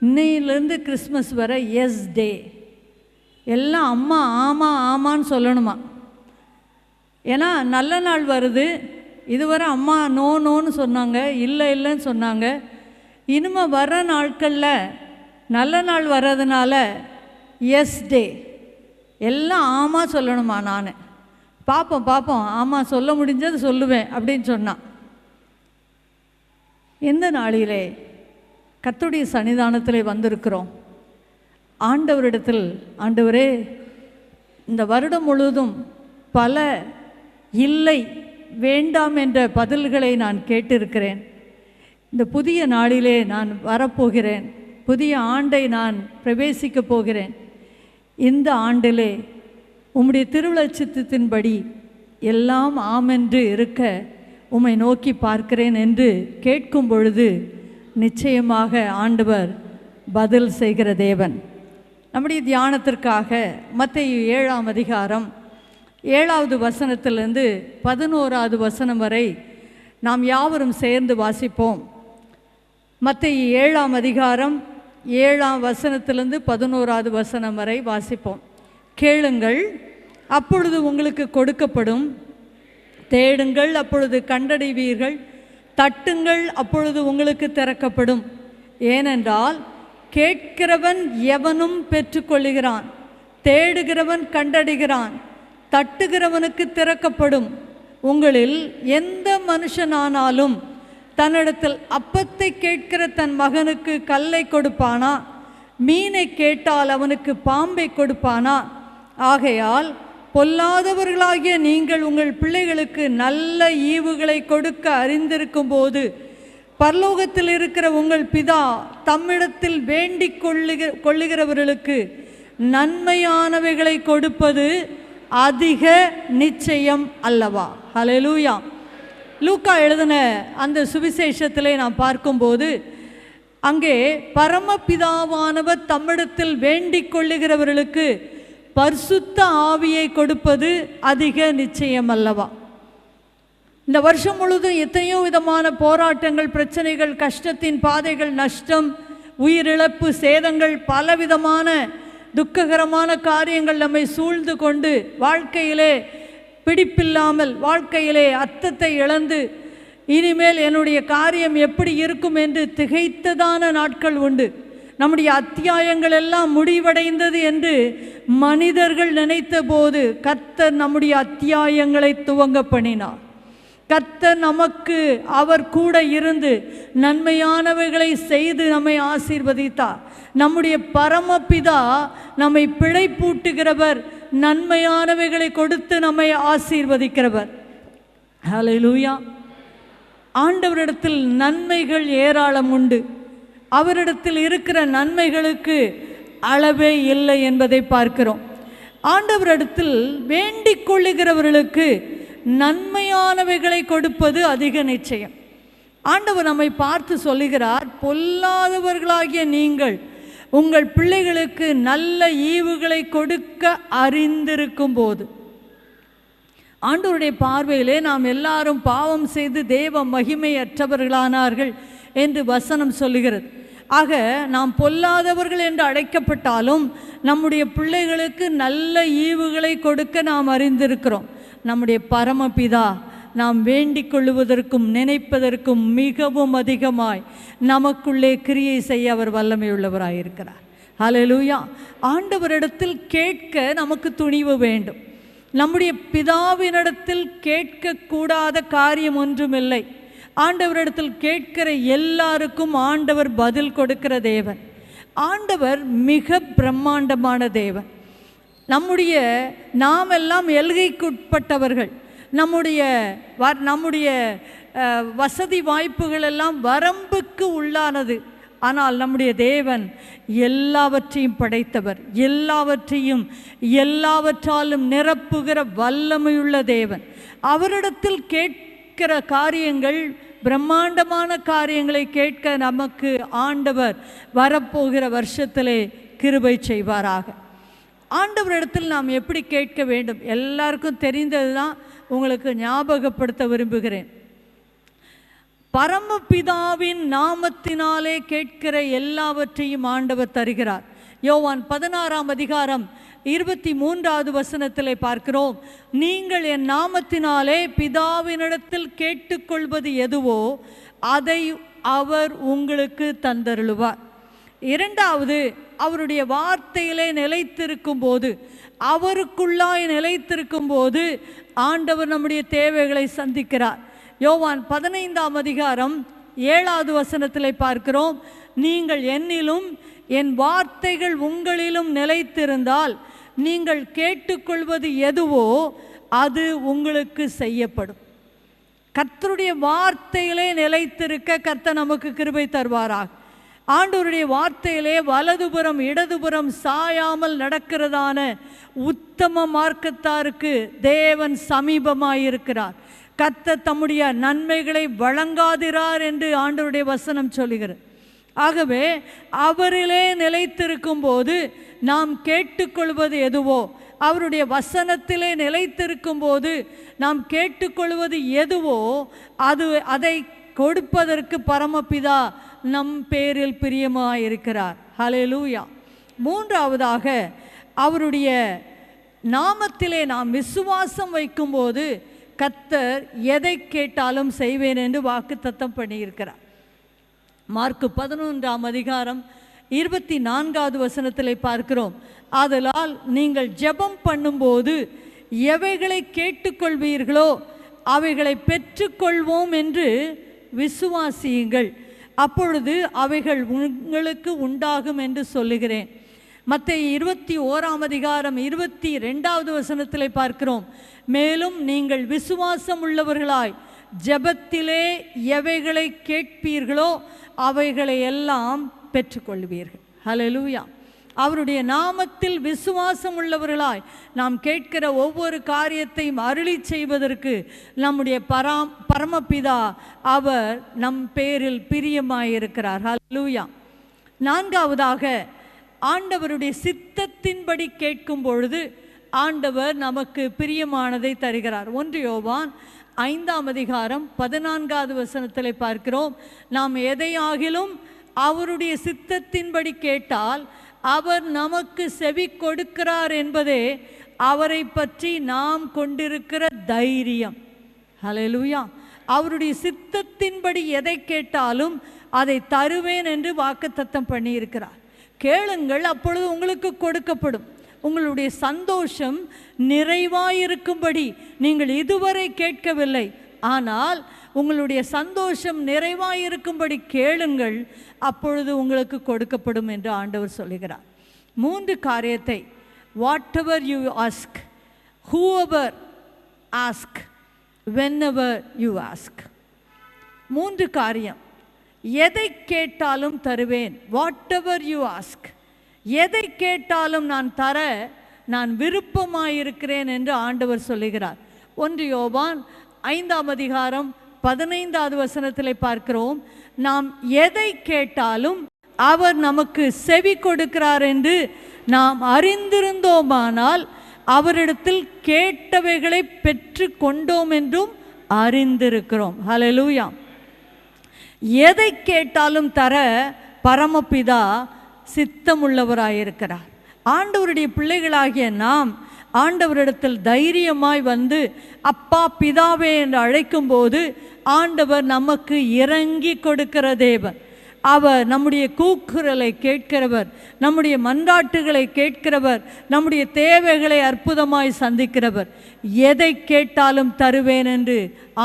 இன்னையிலேருந்து கிறிஸ்மஸ் வர எஸ் டே, எல்லாம் அம்மா ஆமாம் ஆமான்னு சொல்லணுமா. ஏன்னா நல்ல நாள் வருது, இதுவரை அம்மா நோ நோன்னு சொன்னாங்க, இல்லை இல்லைன்னு சொன்னாங்க. இனிமேல் வர நாட்களில் நல்ல நாள் வர்றதுனால எஸ் டே, எல்லாம் ஆமாம் சொல்லணுமா. நான் பார்ப்போம் ஆமாம் சொல்ல முடிஞ்சது சொல்லுவேன் அப்படின்னு சொன்னான். எந்த நாளிலே கர்த்தருடைய சன்னிதானத்திலே வந்திருக்கிறோம். ஆண்டவரிடத்தில், ஆண்டவரே இந்த வருடம் முழுவதும் பல இல்லை வேண்டாம் என்ற பதில்களை நான் கேட்டிருக்கிறேன். இந்த புதிய நாளிலே நான் வரப்போகிறேன், புதிய ஆண்டை நான் பிரவேசிக்கப் போகிறேன். இந்த ஆண்டிலே உம்முடைய திருவிழச்சித்தத்தின்படி எல்லாம் ஆமென்று இருக்க உம்மை நோக்கி பார்க்கிறேன் என்று கேட்கும் பொழுது நிச்சயமாக ஆண்டவர் பதில் செய்கிற தேவன். நம்முடைய தியானத்திற்காக மத்தேயு 7ஆம் அதிகாரம் 7வது வசனத்திலிருந்து 11வது வசனம் வரை நாம் யாவரும் சேர்ந்து வாசிப்போம். மத்தேயு 7ஆம் அதிகாரம் 7ஆம் வசனத்திலிருந்து 11வது வசனம் வரை வாசிப்போம். கேளுங்கள், அப்பொழுது உங்களுக்கு கொடுக்கப்படும். தேடுங்கள், அப்பொழுது கண்டடைவீர்கள். தட்டுங்கள், அப்பொழுது உங்களுக்கு திறக்கப்படும். ஏனென்றால் கேட்கிறவன் எவனும் பெற்றுக்கொள்ளுகிறான், தேடுகிறவன் கண்டடைகிறான், தட்டுகிறவனுக்கு திறக்கப்படும். உங்களில் எந்த மனுஷனானாலும் தன்னிடத்தில் அப்பத்தை கேட்கிற தன் மகனுக்கு கல்லை கொடுப்பானா? மீனை கேட்டால் அவனுக்கு பாம்பை கொடுப்பானா? ஆகையால் பொல்லாதவர்களாகிய நீங்கள் உங்கள் பிள்ளைகளுக்கு நல்ல ஈவுகளை கொடுக்க அறிந்திருக்கும் போது பரலோகத்தில் இருக்கிற உங்கள் பிதா தம்மிடத்தில் வேண்டிக் கொள்ளுகிறவர்களுக்கு நன்மையானவைகளை கொடுப்பது அதிக நிச்சயம் அல்லவா? ஹல்லேலூயா. லூக்கா எழுதின அந்த சுவிசேஷத்திலே நாம் பார்க்கும்போது அங்கே பரமபிதாவானவர் தம்மிடத்தில் வேண்டிக் கொள்ளுகிறவர்களுக்கு பரிசுத்த ஆவியை கொடுப்பது அதிக நிச்சயம் அல்லவா? இந்த வருஷம் முழுவதும் எத்தனையோ விதமான போராட்டங்கள், பிரச்சனைகள், கஷ்டத்தின் பாதைகள், நஷ்டம், உயிரிழப்பு, சேதங்கள், பலவிதமான துக்ககரமான காரியங்கள் நம்மை சூழ்ந்து கொண்டு வாழ்க்கையிலே பிடிப்பில்லாமல், வாழ்க்கையிலே அர்த்தத்தை இழந்து இனிமேல் என்னுடைய காரியம் எப்படி இருக்கும் என்று திகைத்ததான நாட்கள் உண்டு. நம்முடைய அத்தியாயங்கள் எல்லாம் முடிவடைந்தது என்று மனிதர்கள் நினைத்த போது கர்த்தர் நம்முடைய அத்தியாயங்களை துவங்க பண்ணினார். கர்த்தர் நமக்கு அவர் கூட இருந்து நன்மையானவைகளை செய்து நம்மை ஆசீர்வதித்தார். நம்முடைய பரமபிதா நம்மை பிழைப்பூட்டுகிறவர், நன்மையானவைகளை கொடுத்து நம்மை ஆசீர்வதிக்கிறவர். ஹல்லேலூயா. ஆண்டவரிடத்தில் நன்மைகள் ஏராளம் உண்டு. அவரிடத்தில் இருக்கிற நன்மைகளுக்கு அளவே இல்லை என்பதை பார்க்கிறோம். ஆண்டவரிடத்தில் வேண்டிக் கொள்ளுகிறவர்களுக்கு நன்மையானவைகளை கொடுப்பது அதிக நிச்சயம். ஆண்டவர் நம்மை பார்த்து சொல்லுகிறார், பொல்லாதவர்களாகிய நீங்கள் உங்கள் பிள்ளைகளுக்கு நல்ல ஈவுகளை கொடுக்க அறிந்திருக்கும் போது. ஆண்டவருடைய பார்வையிலே நாம் எல்லாரும் பாவம் செய்து தேவ மகிமையற்றவர்களானார்கள் என்று வசனம் சொல்லுகிறது. ஆக நாம் பொல்லாதவர்கள் என்று அழைக்கப்பட்டாலும் நம்முடைய பிள்ளைகளுக்கு நல்ல ஈவுகளை கொடுக்க நாம் அறிந்திருக்கிறோம். நம்முடைய பரமபிதா நாம் வேண்டிக் கொள்ளுவதற்கும் நினைப்பதற்கும் மிகவும் அதிகமாய் நமக்குள்ளே கிரியை செய்ய அவர் வல்லமையுள்ளவராயிருக்கிறார். ஹல்லேலூயா. ஆண்டவரிடத்தில் கேட்க நமக்கு துணிவு வேண்டும். நம்முடைய பிதாவினிடத்தில் கேட்கக்கூடாத காரியம் ஒன்றுமில்லை. ஆண்டவரிடத்தில் கேட்கிற எல்லாருக்கும் ஆண்டவர் பதில் கொடுக்கிற தேவன். ஆண்டவர் மிக பிரம்மாண்டமான தேவன். நாம் எல்லாம் எல்கைக்குட்பட்டவர்கள். நம்முடைய வசதி வாய்ப்புகள் எல்லாம் வரம்புக்கு உள்ளானது. ஆனால் நம்முடைய தேவன் எல்லாவற்றையும் படைத்தவர், எல்லாவற்றாலும் நிரப்புகிற வல்லமையுள்ள தேவன். அவரிடத்தில் கேட்கிற காரியங்கள், பிரம்மாண்டமான காரியங்களை கேட்க நமக்கு ஆண்டவர் வரப்போகிற வருஷத்திலே கிருபை செய்வாராக. ஆண்டவரிடத்தில் நாம் எப்படி கேட்க வேண்டும்? எல்லாருக்கும் தெரிந்தது தான், உங்களுக்கு ஞாபகப்படுத்த விரும்புகிறேன். பரமபிதாவின் நாமத்தினாலே கேட்கிற எல்லாவற்றையும் ஆண்டவர் தருகிறார். யோவான் 16ஆம் அதிகாரம் 23வது வசனத்திலே பார்க்கிறோம், நீங்கள் என் நாமத்தினாலே பிதாவினிடத்தில் கேட்டுக்கொள்வது எதுவோ அதை அவர் உங்களுக்கு தந்தருளுவார். இரண்டாவது, அவருடைய வார்த்தையிலே நிலைத்திருக்கும் போது, அவருக்குள்ளாய் நிலைத்திருக்கும் போது ஆண்டவர் நம்முடைய தேவைகளை சந்திக்கிறார். யோவான் 15ஆம் அதிகாரம் 7வது வசனத்திலே பார்க்கிறோம், நீங்கள் என்னிலும் என் வார்த்தைகள் உங்களிலும் நிலைத்திருந்தால் நீங்கள் கேட்டுக்கொள்வது எதுவோ அது உங்களுக்கு செய்யப்படும். கர்த்தருடைய வார்த்தையிலே நிலைத்திருக்க கர்த்தர் நமக்கு கிருபை தருவாராக. ஆண்டவருடைய வார்த்தையிலே வலதுபுறம் இடதுபுறம் சாயாமல் நடக்கிறதான உத்தம மார்க்கத்தாருக்கு தேவன் சமீபமாயிருக்கிறார். கர்த்தர் தம்முடைய நன்மைகளை வழங்காதிரார் என்று ஆண்டவருடைய வசனம் சொல்லுகிறது. ஆகவே அவரிலே நிலைத்திருக்கும் போது நாம் கேட்டுக்கொள்வது எதுவோ, அவருடைய வசனத்திலே நிலைத்திருக்கும் போது நாம் கேட்டுக்கொள்வது எதுவோ அதை கொடுப்பதற்கு பரமபிதா நம் பேரில் பிரியமாயிருக்கிறார். ஹல்லேலூயா. மூன்றாவதாக, அவருடைய நாமத்திலே நாம் விசுவாசம் வைக்கும்போது கர்த்தர் எதை கேட்டாலும் செய்வேன் என்று வாக்குத்தத்தம் பண்ணியிருக்கிறார். மார்க்கு 11ஆம் அதிகாரம் 24வது வசனத்திலே பார்க்கிறோம், ஆதலால் நீங்கள் ஜெபம் பண்ணும்போது எவைகளை கேட்டுக்கொள்வீர்களோ அவைகளை பெற்றுக்கொள்வோம் என்று விசுவாசியுங்கள், அப்பொழுது அவைகள் உங்களுக்கு உண்டாகும் என்று சொல்லுகிறேன். மத்தேயு 21ஆம் அதிகாரம் 22வது வசனத்திலே பார்க்கிறோம், மேலும் நீங்கள் விசுவாசம் உள்ளவர்களாய் ஜெபத்திலே எவைகளை கேட்பீர்களோ அவைகளை எல்லாம் பெற்றுக்கொள்வீர்கள். ஹல்லேலூயா. அவருடைய நாமத்தில் விசுவாசம் உள்ளவர்களாய் நாம் கேட்கிற ஒவ்வொரு காரியத்தையும் அருளி செய்வதற்கு நம்முடைய பரமபிதா அவர் நம் பேரில் பிரியமாயிருக்கிறார். ஹல்லேலூயா. நான்காவதாக, ஆண்டவருடைய சித்தத்தின்படி கேட்கும் பொழுது ஆண்டவர் நமக்கு பிரியமானதை தருகிறார். 1 யோவான் 5ஆம் அதிகாரம் 14வது வசனத்திலே பார்க்கிறோம், நாம் எதையாகிலும் அவருடைய சித்தத்தின்படி கேட்டால் அவர் நமக்கு செவி கொடுக்கிறார் என்பதே அவரை பற்றி நாம் கொண்டிருக்கிற தைரியம். ஹல்லேலூயா. அவருடைய சித்தத்தின்படி எதை கேட்டாலும் அதை தருவேன் என்று வாக்குத்தத்தம் பண்ணியிருக்கிறார். கேளுங்கள், அப்பொழுது உங்களுக்கு கொடுக்கப்படும். உங்களுடைய சந்தோஷம் நிறைவாயிருக்கும்படி நீங்கள் இதுவரை கேட்கவில்லை, ஆனால் உங்களுடைய சந்தோஷம் நிறைவாயிருக்கும்படி கேளுங்கள், அப்பொழுது உங்களுக்கு கொடுக்கப்படும் என்று ஆண்டவர் சொல்லுகிறார். 3 காரியத்தை, what ever you ask, whoever ask, whenever you ask. 3 காரியம். எதை கேட்டாலும் தருவேன், வாட் எவர் யூ ஆஸ்க். எதை கேட்டாலும் நான் தர நான் விருப்பமாயிருக்கிறேன் என்று ஆண்டவர் சொல்லுகிறார். 1 யோவான் 5ஆம் அதிகாரம் 15வது வசனத்திலே பார்க்கிறோம், நாம் எதை கேட்டாலும் அவர் நமக்கு செவி கொடுக்கிறார் என்று நாம் அறிந்திருந்தோமானால் அவரிடத்தில் கேட்டவைகளை பெற்று கொண்டோம் என்றும் அறிந்திருக்கிறோம். ஹல்லேலூயா. எதை கேட்டாலும் தர பரமபிதா சித்தமுள்ளவராயிருக்கிறார். ஆண்டவருடைய பிள்ளைகளாகிய நாம் ஆண்டவரிடத்தில் தைரியமாய் வந்து அப்பா பிதாவே என்று அழைக்கும்போது ஆண்டவர் நமக்கு இறங்கி கொடுக்கிற தேவன். அவர் நம்முடைய கூக்குரலை கேட்கிறவர், நம்முடைய மன்றாட்டுகளை கேட்கிறவர், நம்முடைய தேவைகளை அற்புதமாய் சந்திக்கிறவர். எதை கேட்டாலும் தருவேன் என்று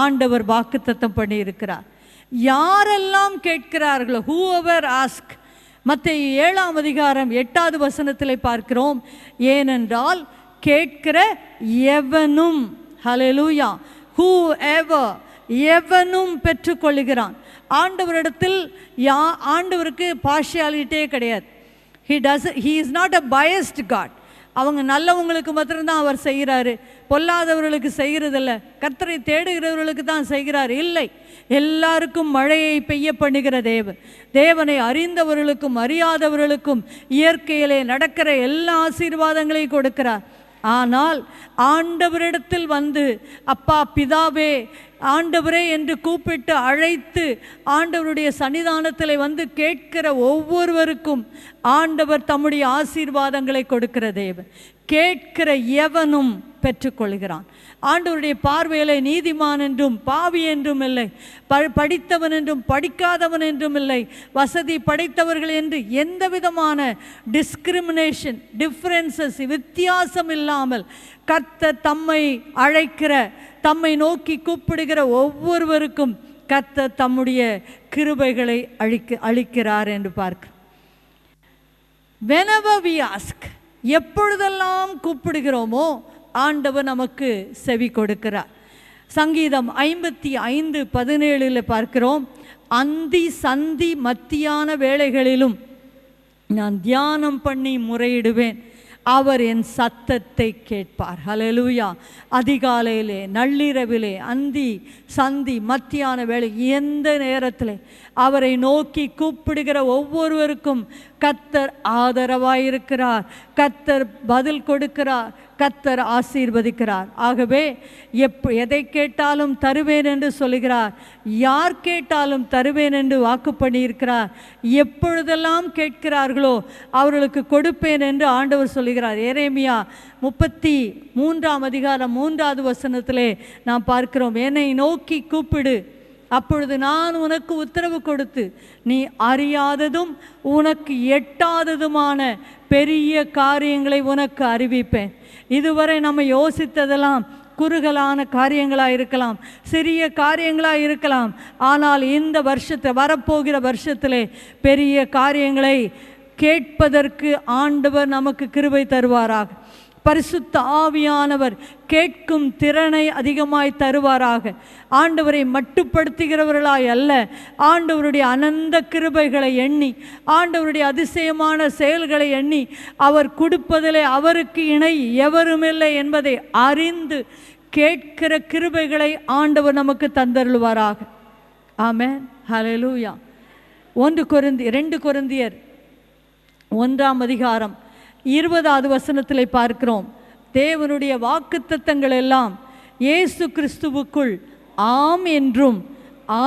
ஆண்டவர் வாக்குத்தத்தம் பண்ணியிருக்கிறார். யாரெல்லாம் கேட்கிறார்களோ, whoever ask, மத்தேயு 7ஆம் அதிகாரம் 8வது வசனத்திலே பார்க்கிறோம், ஏனென்றால் கேட்கிற எவனும், ஹல்லேலூயா, whoever, எவனும் பெற்றுக்கொள்கிறான். ஆண்டவரிடத்தில் ஆண்டவருக்கு பார்ஷியாலிட்டியே கிடையாது. he is not a biased God. அவங்க நல்லவங்களுக்கு மாத்திரம்தான் அவர் செய்கிறாரு, பொல்லாதவர்களுக்கு செய்கிறதில்ல. கர்த்தரை தேடுகிறவர்களுக்கு தான் செய்கிறார், இல்லை, எல்லாருக்கும் மழையை பெய்ய பண்ணுகிற தேவன். தேவனை அறிந்தவர்களுக்கும் அறியாதவர்களுக்கும் இயற்கையிலே நடக்கிற எல்லா ஆசீர்வாதங்களையும் கொடுக்கிறார். ஆனால் ஆண்டவரிடத்தில் வந்து அப்பா பிதாவே ஆண்டவரே என்று கூப்பிட்டு அழைத்து ஆண்டவருடைய சன்னிதானத்தில் வந்து கேட்கிற ஒவ்வொருவருக்கும் ஆண்டவர் தம்முடைய ஆசீர்வாதங்களை கொடுக்கிற தேவன். கேட்கிற எவனும் பெற்றுக்கொள்கிறான். ஆண்டவருடைய பார்வையிலே நீதிமான் என்றும் பாவி என்றும் இல்லை, படித்தவன் என்றும் படிக்காதவன் என்றும் இல்லை, வசதி படைத்தவர்கள் என்று எந்த விதமான டிஸ்கிரிமினேஷன், டிஃப்ரென்சஸ், வித்தியாசம் இல்லாமல் கர்த்தர் தம்மை அழைக்கிற, தம்மை நோக்கி கூப்பிடுகிற ஒவ்வொருவருக்கும் கர்த்தர் தம்முடைய கிருபைகளை அளிக்கிறார் என்று பார்க்கிறோம். whenever we ask, எப்பொழுதெல்லாம் கூப்பிடுகிறோமோ ஆண்டவர் நமக்கு செவி கொடுக்கிறார். சங்கீதம் 55:17 பார்க்கிறோம், அந்தி சந்தி மத்தியான வேளைகளிலும் நான் தியானம் பண்ணி முறையிடுவேன், அவர் என் சத்தத்தை கேட்பார். ஹல்லேலூயா. அதிகாலையிலே, நள்ளிரவிலே, அந்தி சந்தி மத்தியான வேளை, எந்த நேரத்தில் அவரை நோக்கி கூப்பிடுகிற ஒவ்வொருவருக்கும் கர்த்தர் ஆதரவாயிருக்கிறார், கர்த்தர் பதில் கொடுக்கிறார், கர்த்தர் ஆசீர்வதிக்கிறார். ஆகவே எதை கேட்டாலும் தருவேன் என்று சொல்லுகிறார். யார் கேட்டாலும் தருவேன் என்று வாக்கு பண்ணியிருக்கிறார். எப்பொழுதெல்லாம் கேட்கிறார்களோ அவர்களுக்கு கொடுப்பேன் என்று ஆண்டவர் சொல்லுகிறார். எரேமியா 33ஆம் அதிகாரம் 3வது வசனத்திலே நாம் பார்க்கிறோம், என்னை நோக்கி கூப்பிடு, அப்பொழுது நான் உனக்கு உத்தரவு கொடுத்து நீ அறியாததும் உனக்கு எட்டாததுமான பெரிய காரியங்களை உனக்கு அறிவிப்பேன். இதுவரை நம்ம யோசித்ததெல்லாம் குறுகலான காரியங்களாக இருக்கலாம், சிறிய காரியங்களாக இருக்கலாம். ஆனால் இந்த வருஷத்தை, வரப்போகிற வருஷத்திலே பெரிய காரியங்களை கேட்பதற்கு ஆண்டவர் நமக்கு கிருபை தருவாராக. பரிசுத்த ஆவியானவர் கேட்கும் திறனை அதிகமாய் தருவாராக. ஆண்டவரை மட்டுப்படுத்துகிறவர்களாய் அல்ல, ஆண்டவருடைய அனந்த கிருபைகளை எண்ணி, ஆண்டவருடைய அதிசயமான செயல்களை எண்ணி, அவர் கொடுப்பதிலே அவருக்கு இணை எவருமில்லை என்பதை அறிந்து கேட்கிற கிருபைகளை ஆண்டவர் நமக்கு தந்தருள்வாராக. ஆமென். ஹல்லேலூயா. 2 கொரிந்தியர் 1ஆம் அதிகாரம் 20வது வசனத்தில் பார்க்கிறோம், தேவனுடைய வாக்குத்தத்தங்கள் எல்லாம் இயேசு கிறிஸ்துவுக்குள் ஆம் என்றும்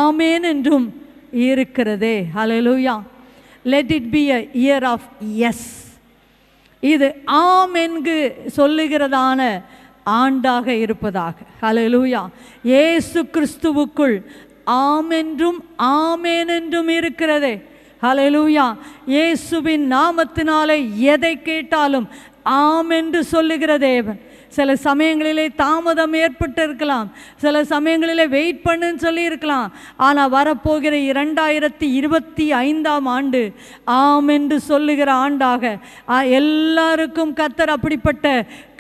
ஆமேன் என்றும் இருக்கிறதே. ஹல்லேலூயா. let it be a year of yes. இது ஆம் என்று சொல்லுகிறதான ஆண்டாக இருப்பதாக. ஹல்லேலூயா. இயேசு கிறிஸ்துவுக்குள் ஆம் என்றும் ஆமேன் என்றும் இருக்கிறதே. ஹல்லேலூயா. இயேசுவின் நாமத்தினாலே எதை கேட்டாலும் ஆம் என்று சொல்லுகிற தேவன். சில சமயங்களிலே தாமதம் ஏற்பட்டு இருக்கலாம், சில சமயங்களிலே வெயிட் பண்ணுன்னு சொல்லியிருக்கலாம். ஆனால் வரப்போகிற 2025ஆம் ஆண்டு ஆம் என்று சொல்லுகிற ஆண்டாக எல்லாருக்கும் கர்த்தர் அப்படிப்பட்ட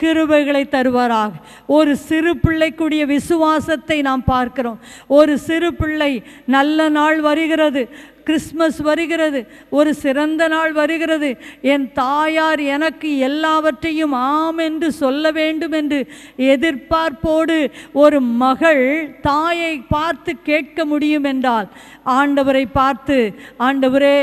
கிருபைகளை தருவாராக. ஒரு சிறு பிள்ளைக்குரிய விசுவாசத்தை நாம் பார்க்கிறோம். ஒரு சிறு பிள்ளை, நல்ல நாள் வருகிறது, கிறிஸ்மஸ் வருகிறது, ஒரு சிறந்த நாள் வருகிறது, என் தாயார் எனக்கு எல்லாவற்றையும் ஆம் என்று சொல்ல வேண்டும் என்று எதிர்பார்ப்போடு ஒரு மகள் தாயை பார்த்து கேட்க முடியும் என்றால், ஆண்டவரை பார்த்து, ஆண்டவரே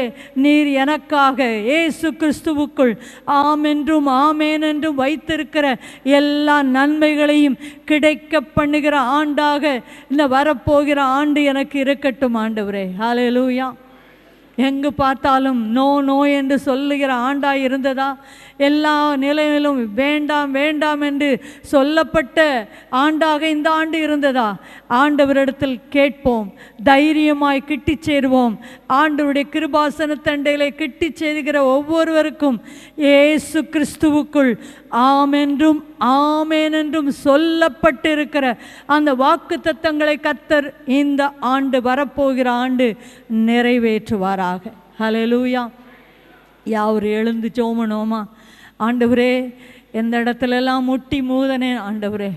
நீர் எனக்காக இயேசு கிறிஸ்துவுக்குள் ஆம் என்றும் ஆமேன் என்றும் வைத்திருக்கிற எல்லா நன்மைகளையும் கிடைக்க பண்ணுகிற ஆண்டாக இந்த வரப்போகிற ஆண்டு எனக்கு இருக்கட்டும் ஆண்டவரே. ஹல்லேலூயா. எங்கு பார்த்தாலும் நோ நோ என்று சொல்லுகிற ஆண்டாய் இருந்ததா? எல்லா நிலையிலும் வேண்டாம் வேண்டாம் என்று சொல்லப்பட்ட ஆண்டாக இந்த ஆண்டு இருந்ததா? ஆண்டவரிடத்தில் கேட்போம், தைரியமாய் கிட்டி சேருவோம். ஆண்டவருடைய கிருபாசனத்தண்டையிலே கிட்டி சேருகிற ஒவ்வொருவருக்கும் இயேசு கிறிஸ்துவுக்குள் ஆமென்றும் ஆமேன் என்றும் சொல்லப்பட்டிருக்கிற அந்த வாக்கு தத்தங்களை கர்த்தர் இந்த ஆண்டு, வரப்போகிற ஆண்டு நிறைவேற்றுவாராக. ஹல்லேலூயா. யாவர் எழுந்து ஜெபமனோமா? ஆண்டவரே, எந்த இடத்துலெல்லாம் முட்டி மூதனே ஆண்டவரே,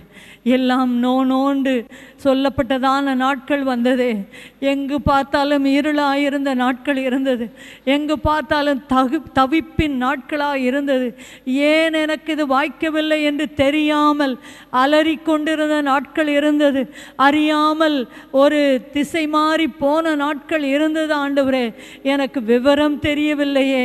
எல்லாம் நோண்டு சொல்லப்பட்டதான நாட்கள் வந்தது. எங்கு பார்த்தாலும் இருளாயிருந்த நாட்கள் இருந்தது. எங்கு பார்த்தாலும் தவிப்பின் நாட்களாக இருந்தது. ஏன் எனக்கு இது வாய்க்கவில்லை என்று தெரியாமல் அலறிக்கொண்டிருந்த நாட்கள் இருந்தது. அறியாமல் ஒரு திசை மாறி போன நாட்கள் இருந்தது. ஆண்டவரே, எனக்கு விவரம் தெரியவில்லையே,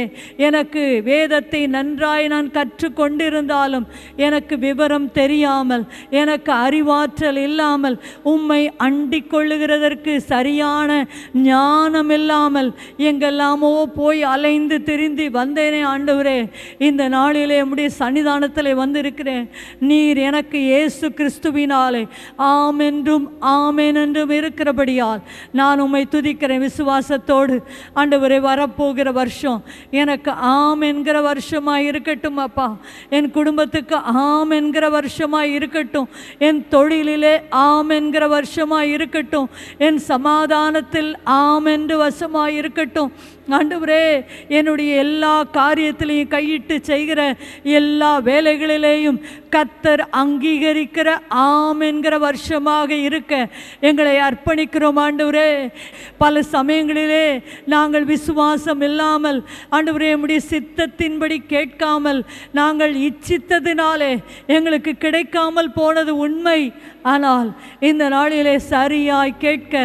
எனக்கு வேதத்தை நன்றாய் நான் கற்றுக்கொண்டிருந்தாலும் எனக்கு விவரம் தெரியாமல், எனக்கு அறிவாற்றல் இல்லாமல், உம்மை அண்டிக் கொள்ளுகிறதற்கு சரியான ஞானம் இல்லாமல் எங்கெல்லாமோ போய் அலைந்து திரிந்து வந்தேனே ஆண்டவரே. இந்த நாளிலே உம்முடைய சன்னிதானத்தில் வந்திருக்கிறேன். நீர் எனக்கு இயேசு கிறிஸ்துவினாலே ஆம் என்றும் ஆமேன் என்றும் இருக்கிறபடியால் நான் உம்மை துதிக்கிறேன் விசுவாசத்தோடு. ஆண்டவரே, வரப்போகிற வருஷம் எனக்கு ஆம் என்கிற வருஷமாக இருக்கட்டும் அப்பா. என் குடும்பத்துக்கு ஆம் என்கிற வருஷமாக இருக்கட்டும். என் தொழிலிலே ஆம் என்கிற வருஷமாக இருக்கட்டும். என் சமாதானத்தில் ஆம் என்று வசமாக இருக்கட்டும். ஆண்டவரே, என்னுடைய எல்லா காரியத்திலையும் கையிட்டு செய்கிற எல்லா வேலைகளிலேயும் கர்த்தர் அங்கீகரிக்கிற ஆம் என்கிற வருஷமாக இருக்க எங்களை அர்ப்பணிக்கிறோம் ஆண்டவரே. பல சமயங்களிலே நாங்கள் விசுவாசம் இல்லாமல், ஆண்டவரே, நம்முடைய சித்தத்தின்படி கேட்காமல், நாங்கள் இச்சித்ததினாலே எங்களுக்கு கிடைக்காமல் போனது உண்மை. ஆனால் இந்த நாளிலே சரியாய் கேட்க,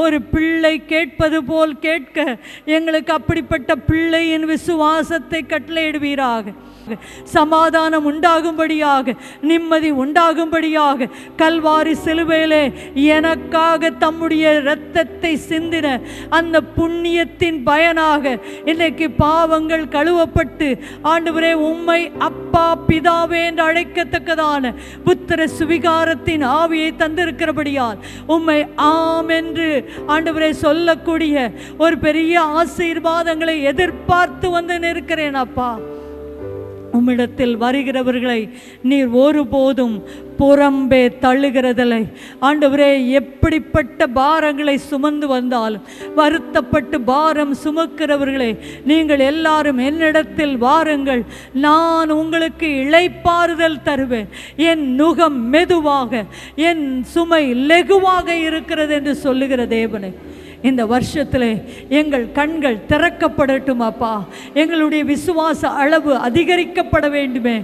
ஒரு பிள்ளை கேட்பது போல் கேட்க, எங்களுக்கு அப்படிப்பட்ட பிள்ளையின் விசுவாசத்தை கட்டளையிடுவீராக. சமாதானம் உண்டாகும்படியாக, நிம்மதி உண்டாகும்படியாக, கல்வாரி சிலுவையிலே எனக்காக தம்முடைய இரத்தத்தை சிந்தின அந்த புண்ணியத்தின் பயனாக இன்னைக்கு பாவங்கள் கழுவப்பட்டு, ஆண்டவரே, உம்மை அப்பா பிதாவே என்று அழைக்கத்தக்கதான புத்திர சுவிகாரத்தின் ஆவியை தந்திருக்கிறபடியால் உம்மை ஆம் என்று ஆண்டவரே சொல்லக்கூடிய ஒரு பெரிய ஆசீர்வாதங்களை எதிர்பார்த்து வந்து நிற்கிறேன் அப்பா. உம்மிடத்தில் வருகிறவர்களை நீர் ஒருபோதும் புறம்பே தள்ளுகிறதில்லை ஆண்டவரே. எப்படிப்பட்ட பாரங்களை சுமந்து வந்தாலும், வருத்தப்பட்டு பாரம் சுமக்கிறவர்களே, நீங்கள் எல்லாரும் என்னிடத்தில் வாருங்கள், நான் உங்களுக்கு இளைப்பாறுதல் தருவேன். என் நுகம் மெதுவாக, என் சுமை லெகுவாக இருக்கிறது என்று சொல்லுகிற தேவனே, இந்த வருஷத்தில் எங்கள் கண்கள் திறக்கப்படட்டும் அப்பா. எங்களுடைய விசுவாச அளவு அதிகரிக்கப்பட வேண்டுமே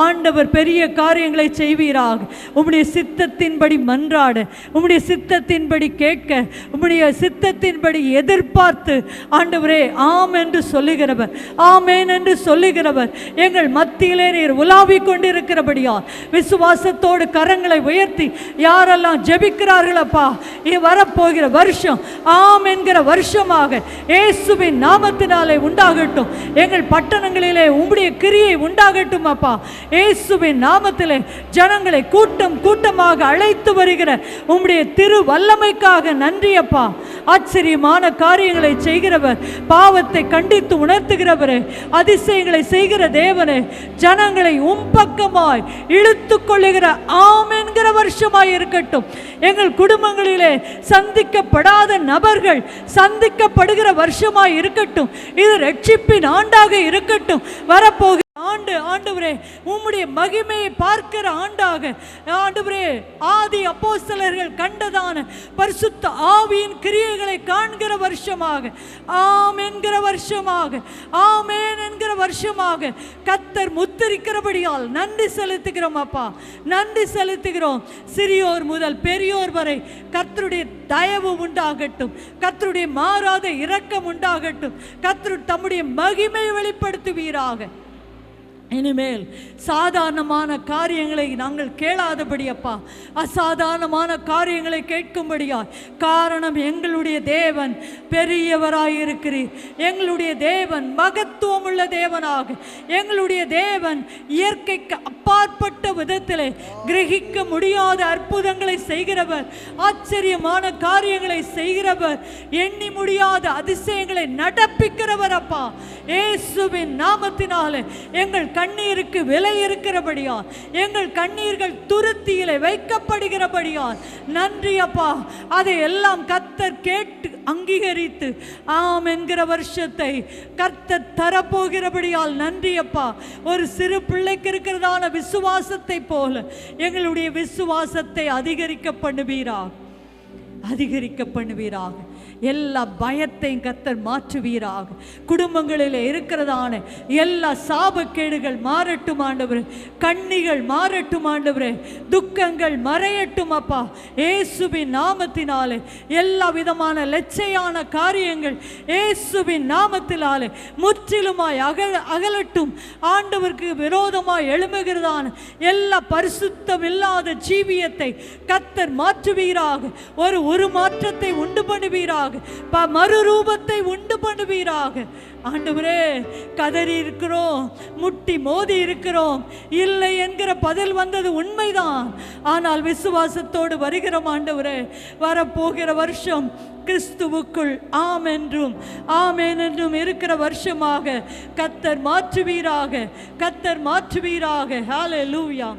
ஆண்டவர். பெரிய காரியங்களை செய்வீராக. உம்முடைய சித்தத்தின்படி மன்றாட, உம்முடைய சித்தத்தின்படி கேட்க, உம்முடைய சித்தத்தின்படி எதிர்பார்த்து, ஆண்டவரே, ஆம் என்று சொல்லுகிறவர், ஆமேன் என்று சொல்லுகிறவர் எங்கள் மத்தியிலே நீர் உலாவிக் கொண்டிருக்கிறபடியால் விசுவாசத்தோடு கரங்களை உயர்த்தி யாரெல்லாம் ஜெபிக்கிறார்கள் அப்பா, வரப்போகிற வருஷம் ஆம் என்கிற வருஷமாக இயேசுவின் நாமத்தினாலே உண்டாகட்டும். எங்கள் பட்டணங்களிலே உம்முடைய கிரியை உண்டாகட்டும் அப்பா. இயேசுவின் நாமத்திலே ஜனங்களை கூட்டம் கூட்டமாக அழைத்து வருகிற உம்முடைய திரு வல்லமைக்காக நன்றி அப்பா. ஆச்சரியமான காரியங்களை செய்கிறவர், பாவத்தை கண்டித்து உணர்த்துகிறவரே, அதிசயங்களை செய்கிற தேவனே, ஜனங்களை பக்கமாய் இழுத்து கொள்ளுகிற ஆம் என்கிற வருஷமாய் இருக்கட்டும். எங்கள் குடும்பங்களிலே சந்திக்கப்படாத நபர்கள் சந்திக்கப்படுகிற வருஷமாய் இருக்கட்டும். இது ரட்சிப்பின் ஆண்டாக இருக்கட்டும். வரப்போகிற ஆண்டு ஆண்டவரே உம்முடைய மகிமையை பார்க்கிற ஆண்டாக, ஆண்டவரே ஆதி அப்போஸ்தலர்கள் கண்டதான பரிசுத்த ஆவியின் கிரியைகளை காண்கிற வருஷமாக, ஆம் என்கிற வருஷமாக, ஆமேன் என்கிற வருஷமாக கர்த்தர் முத்திரிக்கிறபடியால் நன்றி செலுத்துகிறோம் அப்பா. நன்றி செலுத்துகிறோம். சிறியோர் முதல் பெரியோர் வரை கர்த்தருடைய தயவு உண்டாகட்டும். கர்த்தருடைய மாறாத இரக்கம் உண்டாகட்டும். கர்த்தர் தம்முடைய மகிமையை வெளிப்படுத்துவீராக. இனிமேல் சாதாரணமான காரியங்களை நாங்கள் கேளாதபடி அப்பா, அசாதாரணமான காரியங்களை கேட்கும்படியா. காரணம், எங்களுடைய தேவன் பெரியவராயிருக்கிறீர். எங்களுடைய தேவன் மகத்துவம் உள்ள தேவனாக, எங்களுடைய தேவன் இயற்கைக்கு அப்பாற்பட்ட விதத்திலே கிரகிக்க முடியாத அற்புதங்களை செய்கிறவர், ஆச்சரியமான காரியங்களை செய்கிறவர், எண்ணி முடியாத அதிசயங்களை நடப்பிக்கிறவர் அப்பா. இயேசுவின் நாமத்தினாலே எங்கள் கண்ணீருக்கு விலை இருக்கிறபடியா, எங்கள் கண்ணீர்கள் துருத்தியிலே வைக்கப்படுகிறபடியால் நன்றி அப்பா. அதை எல்லாம் கர்த்தர் கேட்டு அங்கீகரித்து ஆம் என்கிற வருஷத்தை கர்த்தர் தரப்போகிறபடியால் நன்றி அப்பா. ஒரு சிறு பிள்ளைக்கு இருக்கிறதான விசுவாசத்தை போல எங்களுடைய விசுவாசத்தை அதிகரிக்க பண்ணுவீராக, அதிகரிக்க பண்ணுவீராக. எல்லா பயத்தையும் கர்த்தர் மாற்றுவீராக. குடும்பங்களில் இருக்கிறதான எல்லா சாபக்கேடுகள் மாறட்டும் ஆண்டவரே. கண்ணிகள் மாறட்டும் ஆண்டவரே. துக்கங்கள் மறையட்டும் அப்பா. இயேசுவின் நாமத்தினாலே எல்லா விதமான லட்சையான காரியங்கள் இயேசுவின் நாமத்தினாலே முற்றிலுமாய் அகலட்டும். ஆண்டவருக்கு விரோதமாய் எழும்புகிறதான எல்லா பரிசுத்தம் இல்லாத ஜீவியத்தை கர்த்தர் மாற்றுவீராக. ஒரு உருமாற்றத்தை உண்டு பண்ணுவீராக. மறுரூபத்தை உண்டு பண்ணுவீராக. ஆண்டவரே, கதறி இருக்கிறோம், முட்டி மோதி இருக்கிறோம், இல்லை என்கிற பதில் வந்தது உண்மைதான். ஆனால் விசுவாசத்தோடு வருகிறோம் ஆண்டவரே. வரப்போகிற வருஷம் கிறிஸ்துவுக்குள் ஆம் என்றும் ஆமேன் என்றும் இருக்கிற வருஷமாக கர்த்தர் மாற்றுவீராக, கர்த்தர் மாற்றுவீராக. ஹல்லேலூயா,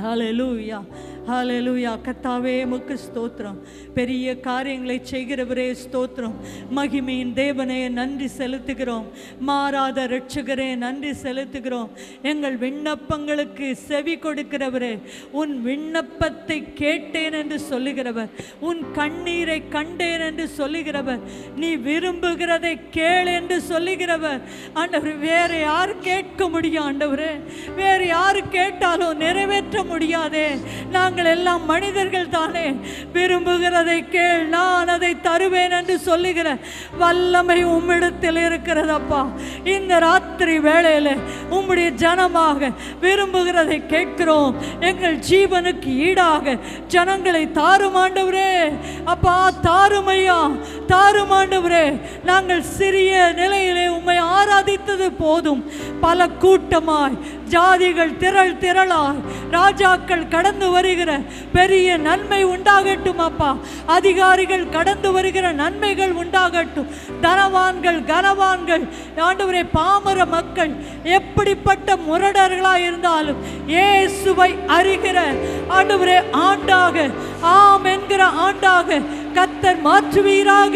ஹல்லேலூயா, ஹல்லேலூயா. கர்த்தாவே உமக்கு ஸ்தோத்திரம். பெரிய காரியங்களை செய்கிறவரே ஸ்தோத்திரம். மகிமையின் தேவனே நன்றி செலுத்துகிறோம். மாறாத இரட்சகரே நன்றி செலுத்துகிறோம். எங்கள் விண்ணப்பங்களுக்கு செவி கொடுக்கிறவரே, உன் விண்ணப்பத்தை கேட்டேன் என்று சொல்லுகிறவர், உன் கண்ணீரை கண்டேன் என்று சொல்லுகிறவர், நீ விரும்புகிறதை கேள் என்று சொல்லுகிறவர். ஆண்டவர், வேறு யார் கேட்க முடியும் ஆண்டவரே? வேறு யார் கேட்டாலும் நிறைவேற்ற முடியாதே. நாங்கள் எல்லாம் மனிதர்கள் தானே. விரும்புகிறதை கேள், நான் அதை தருவேன் என்று சொல்லுகிற வல்லமை உம்மிடத்தில் இருக்கிறதப்பா. இந்த ராத்திரி வேளையில் உம்முடைய ஜனமாக விரும்புகிறதை கேட்கிறோம். எங்கள் ஜீவனுக்கு ஈடாக ஜனங்களை தாருமாண்டவரே. அப்பா, தாருமையா, தாருமாண்டவரே. நாங்கள் சிறிய நிலையிலே உம்மை ஆராதித்தது போதும். பல கூட்டமாய் ஜாதிகள் திரள் திரளாய் ராஜாக்கள் கடந்து வருகிற பெரிய நன்மை உண்டாகட்டும் அப்பா. அதிகாரிகள் கடந்து வருகிற நன்மைகள் உண்டாகட்டும். தனவான்கள் கனவான்கள் ஆண்டவரே, பாமர மக்கள் எப்படிப்பட்ட முரடர்களாய் இருந்தாலும் இயேசுவை அறிகிற ஆண்டவரே ஆண்டாக, ஆம் என்கிற ஆண்டாக கர்த்தர் மாற்றுவீராக.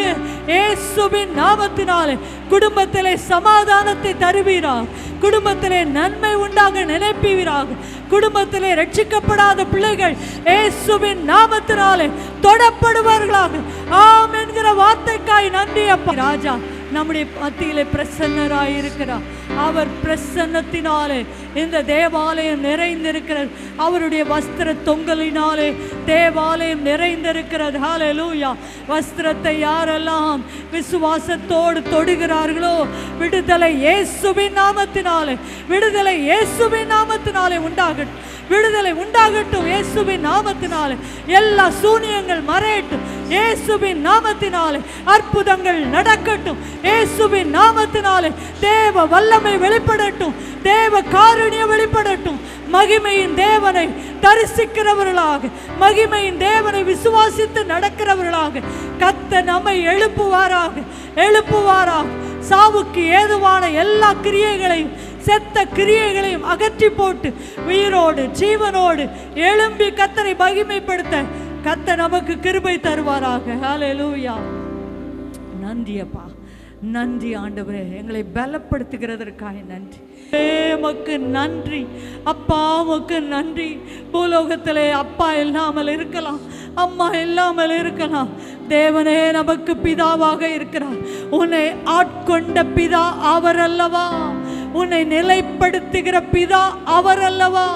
இயேசுவின் நாமத்தினாலே குடும்பத்திலே சமாதானத்தை தருவீராக. குடும்பத்திலே நன்மை உண்டாக நினைப்பீராக. குடும்பத்திலே ரட்சிக்கப்படாத பிள்ளைகள் இயேசுவின் நாமத்தினாலே தொடப்படுவார்களாக. ஆம் என்கிற வார்த்தைக்காய் நன்றி அப்பா. ராஜா நம்முடைய மத்தியிலே பிரசன்னராயிருக்கிறார். அவர் பிரசன்னத்தினாலே இந்த தேவாலயம் நிறைந்திருக்கிறது. அவருடைய வஸ்திர தொங்கலினாலே தேவாலயம் நிறைந்திருக்கிறது. ஹல்லேலூயா. வஸ்திரத்தை யாரெல்லாம் விசுவாசத்தோடு தொடுகிறார்களோ விடுதலை இயேசுவின் நாமத்தினாலே, விடுதலை இயேசுவின் நாமத்தினாலே உண்டாகட்டும், விடுதலை உண்டாகட்டும் இயேசுவின் நாமத்தினாலே. எல்லா சூனியங்கள் மறையட்டும் இயேசுவின் நாமத்தினாலே. அற்புதங்கள் நடக்கட்டும் இயேசுவின் நாமத்தினாலே. தேவ வல்லமை வெளிப்படட்டும், தேவ காருண்யம் வெளிப்படட்டும். மகிமையின் தேவனை தரிசிக்கிறவர்களாக, மகிமையின் தேவனை விசுவாசித்து நடக்கிறவர்களாக கர்த்தர் நம்மை எழுப்புவாராக, எழுப்புவாராக. சாவுக்கு ஏதுவான எல்லா கிரியைகளையும், செத்த கிரியைகளையும் அகற்றி போட்டு உயிரோடு ஜீவனோடு எழும்பி கர்த்தரை மகிமைப்படுத்த கர்த்தர் நமக்கு கிருபை தருவாராக. ஹல்லேலூயா. நன்றி அப்பா, நன்றி ஆண்டவரே, எங்களை பலப்படுத்துகிறதற்காக நன்றி. உமக்கு நன்றி அப்பா, உமக்கு நன்றி. பூலோகத்திலே அப்பா இல்லாமல் இருக்கலாம், அம்மா இல்லாமல் இருக்கலாம், தேவனே நமக்கு பிதாவாக இருக்கிறார். உன்னை ஆட்கொண்ட பிதா அவர் அல்லவா, உன்னை நிலைப்படுத்துகிற பிதா அவர் அல்லவா.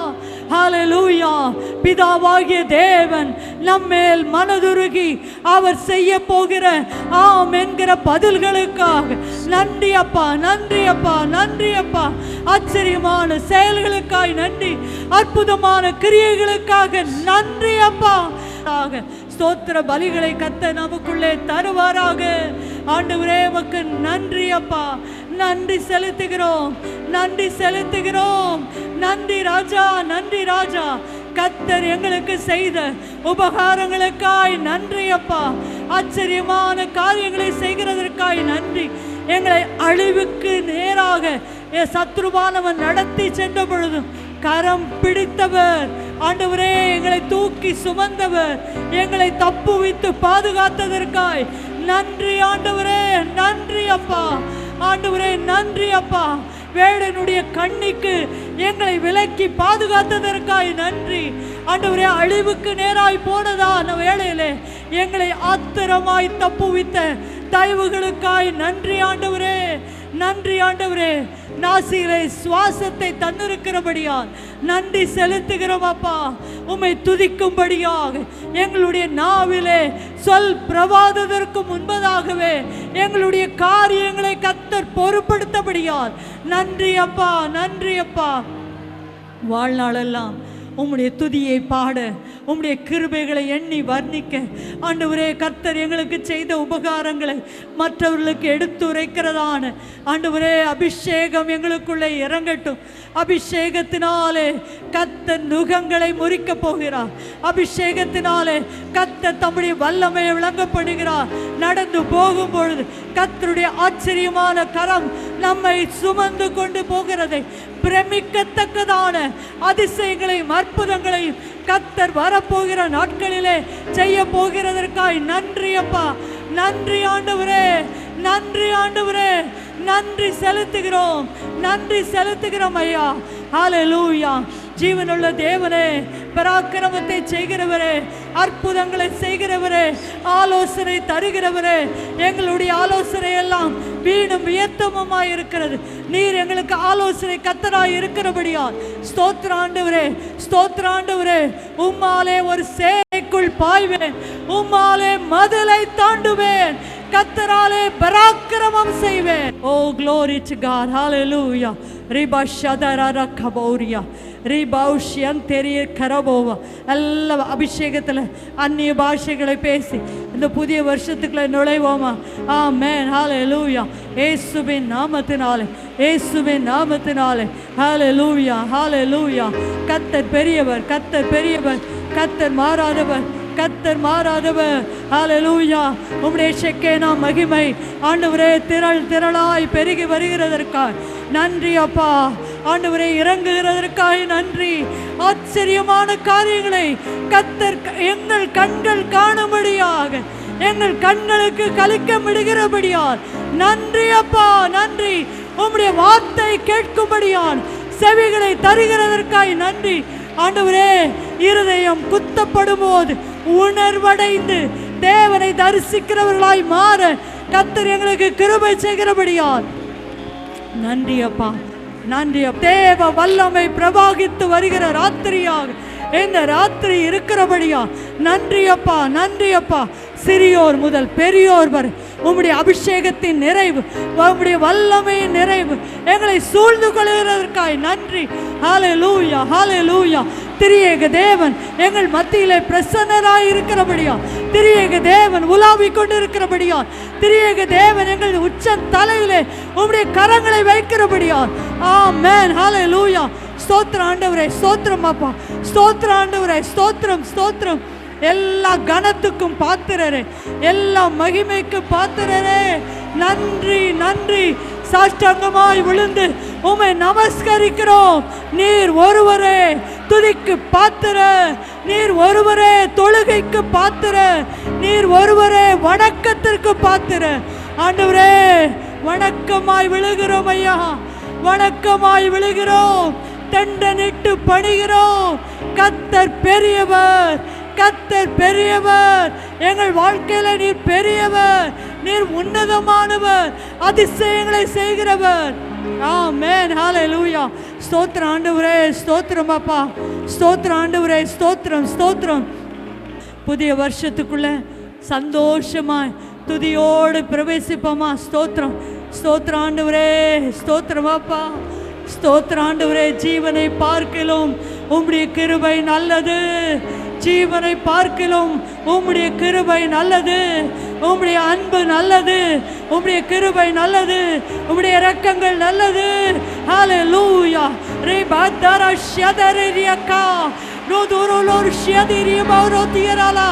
ஹல்லேலூயா. பிதாவாகிய தேவன் நம்மேல் மனதுருகி அவர் செய்ய போகிற ஆம் என்கிற பதில்களுக்காக நன்றி அப்பா, நன்றி அப்பா, நன்றி அப்பா. ஆச்சரியமான செயல்களுக்காய் நன்றி, அற்புதமான கிரியைகளுக்காக நன்றி அப்பா. ஸ்தோத்திர பலிகளை கர்த்தர் நமக்குள்ளே தருவாராக. ஆண்டவரே உமக்கு நன்றி அப்பா, நன்றி செலுத்துகிறோம், நன்றி செலுத்துகிறோம். நன்றி ராஜா, நன்றி ராஜா. கர்த்தர் எங்களுக்கு செய்த உபகாரங்களுக்காய் நன்றி அப்பா. ஆச்சரியமான காரியங்களை செய்கிறதற்காய் நன்றி. எங்களை அழிவுக்கு நேராக சத்ருவானவன் நடத்தி சென்ற பொழுதும் கரம் பிடித்தவர் ஆண்டவரே, எங்களை தூக்கி சுமந்தவர், எங்களை தப்புவித்து பாதுகாத்ததற்காய் நன்றி ஆண்டவரே, நன்றி அப்பா. ஆண்டவரே நன்றி அப்பா. வேடனுடைய கண்ணிக்கு எங்களை விலக்கி பாதுகாத்ததற்காய் நன்றி ஆண்டவரே. அழிவுக்கு நேராய் போனதான வேளையிலே எங்களை ஆத்திரமாய் தப்புவித்த தயவுகளுக்காய் நன்றி ஆண்டவரே, நன்றி ஆண்டவரே. நாசியிலே சுவாசத்தை தந்திருக்கிறபடியால் நன்றி செலுத்துகிறோம் அப்பா. உம்மை துதிக்கும்படியாக எங்களுடைய நாவிலே சொல் பிரவாதத்திற்கு முன்பதாகவே எங்களுடைய காரியங்களை கர்த்தர் பொறுப்படுத்தபடியால் நன்றி அப்பா, நன்றி அப்பா. வாழ்நாளெல்லாம் உம்முடைய துதியை பாட, உம்முடைய கிருபைகளை எண்ணி வர்ணிக்க ஆண்டவரே கர்த்தர் எங்களுக்கு செய்த உபகாரங்களை மற்றவர்களுக்கு எடுத்துரைக்கிறதான ஆண்டவரே அபிஷேகம் எங்களுக்குள்ளே இறங்கட்டும். அபிஷேகத்தினாலே கர்த்தர் நுகங்களை முறிக்கப் போகிறார். அபிஷேகத்தினாலே கர்த்தர் தம்முடைய வல்லமையை விளங்கப்படுகிறார். நடந்து போகும் பொழுது கர்த்தருடைய ஆச்சரியமான கரம் நம்மை சுமந்து கொண்டு போகிறதை பிரமிக்கத்தக்கதான அதிசயங்களையும் அற்புதங்களையும் கர்த்தர் வரப்போகிற நாட்களிலே செய்ய போகிறதற்காய் நன்றி அப்பா, நன்றி ஆண்டவரே, நன்றி ஆண்டவரே. நன்றி செலுத்துகிறோம், நன்றி செலுத்துகிறோம் ஐயா. ஹல்லேலூயா. ஜீவனுள்ள தேவனே, பராக்கிரமத்தை செய்கிறவரே, அற்புதங்களை செய்கிறவரே, ஆலோசனை தருகிறவரே, எங்களுடைய ஆலோசனை எல்லாம் வீணும் வியத்தமுமாய் இருக்கிறது. நீர் எங்களுக்கு ஆலோசனை கர்த்தராய் இருக்கிறபடியால் ஸ்தோத்திர ஆண்டவரே, ஸ்தோத்திர ஆண்டவரே. உம்மாலே ஒரு சேனைக்குள் பாய்வேன், உம்மாலே மதிலை தாண்டுவேன், கர்த்தராலே பராக்கிரமம் செய்வேன். ஓ glory to God. hallelujah. ரிபா ஷதரா கபௌரியா ரிபௌஷ்யன் தெரிய கரபோவா. எல்லா அபிஷேகத்தில் அந்நிய பாஷைகளை பேசி இந்த புதிய வருஷத்துக்குள்ள நுழைவோமா? ஆமென். ஹல்லேலூயா. இயேசுவின் நாமத்தினாலே, இயேசுவின் நாமத்தினாலே. ஹல்லேலூயா, ஹல்லேலூயா. கர்த்தர் பெரியவர், கர்த்தர் பெரியவர், கர்த்தர் மாறாதவர், கர்த்தர் மாறாதவர். ஹல்லேலூயா. உம்முடைய ஷெக்கேனா மகிமை ஆண்டவரே திரள் திரளாய் பெருகி வருகிறதற்காய் நன்றி அப்பா. ஆண்டவரே இறங்குகிறதற்காக நன்றி. ஆச்சரியமான காரியங்களை கர்த்தர் எங்கள் கண்கள் காணும்படியாக, எங்கள் கண்களுக்கு கலிக்க விடுகிறபடியால் நன்றி அப்பா, நன்றி. உம்முடைய வார்த்தை கேட்கும்படியால் செவிகளை தருகிறதற்காய் நன்றி ஆண்டவரே. இருதயம் குத்தப்படும் போது உணர்வடைந்து தேவனை தரிசிக்கிறவர்களாய் மாற கர்த்தர் எங்களுக்கு கிருபை செய்கிறபடியால் நன்றி அப்பா. நன்றி. தேவ வல்லமை பிரவாகித்து வருகிற ராத்திரியாக இந்த ராத்திரி இருக்கிறபடியா நன்றி அப்பா, நன்றி அப்பா. சிறியோர் முதல் பெரியோர் வரை உம்முடைய அபிஷேகத்தின் நிறைவு, உம்முடைய வல்லமையின் நிறைவு எங்களை சூழ்ந்து கொள்கிறதற்காய் நன்றி. ஹல்லேலூயா, ஹல்லேலூயா. திரியேக தேவன் எங்கள் மத்தியிலே பிரசன்னராய் இருக்கிறபடியா, திரியேக தேவன் உலாவிக் கொண்டிருக்கிறபடியா, திரியேக தேவன் எங்கள் உச்ச தலையிலே உம்முடைய கரங்களை வைக்கிறபடியா. ஆமென், ஹல்லேலூயா. ஸ்தோத்திரம் ஆண்டவரே, ஸ்தோத்திரம் அப்பா, ஸ்தோத்திரம் ஆண்டவரே, ஸ்தோத்திரம், ஸ்தோத்திரம். எல்லா கனத்துக்கும் பாத்திரரே, எல்லா மகிமைக்கும் பாத்திரரே, நன்றி, நன்றி. சாஷ்டாங்கமாய் விழுந்து உம்மை நமஸ்கரிக்கிறோம். நீர் ஒருவரே துதிக்கு பாத்திர, நீர் ஒருவரே தொழுகைக்கு பாத்திர, நீர் ஒருவரே வணக்கத்திற்கு பாத்திர. ஆண்டவரே, வணக்கமாய் விழுகிறோம் ஐயா, வணக்கமாய் விழுகிறோம், தண்டனிட்டு பணிகிறோம். கர்த்தர் பெரியவர், கர்த்தர் பெரியவர். எங்கள் வாழ்க்கையில நீர் பெரியவர், நீர் உன்னதமானவர், அதிசயங்களை செய்கிறவர். ஆமென், ஹல்லேலூயா. ஸ்தோத்திரம் ஆண்டவரே, ஸ்தோத்திரம் அப்பா, ஸ்தோத்திரம் ஆண்டவரே, ஸ்தோத்திரம், ஸ்தோத்திரம். புதிய வருஷத்துக்குள்ள சந்தோஷமாய் துதியோடு பிரவேசிப்போமா? ஸ்தோத்திரம், ஸ்தோத்திரம் ஆண்டவரே, ஸ்தோத்திரம் அப்பா, ஸ்தோத்திரம் ஆண்டவரே. ஜீவனை பார்க்கிலும் உம்முடைய கிருபை நல்லது, ஜீவனை பார்க்கிலும் உம்முடைய கிருபை நல்லது, உம்முடைய அன்பு நல்லது, உம்முடைய கிருபை நல்லது, உம்முடைய இரக்கங்கள் நல்லது. ஹல்லேலூயா. ரிபதர ஷதரியகா நோதுரோலோர் ஷதிரியபௌரோதியராலா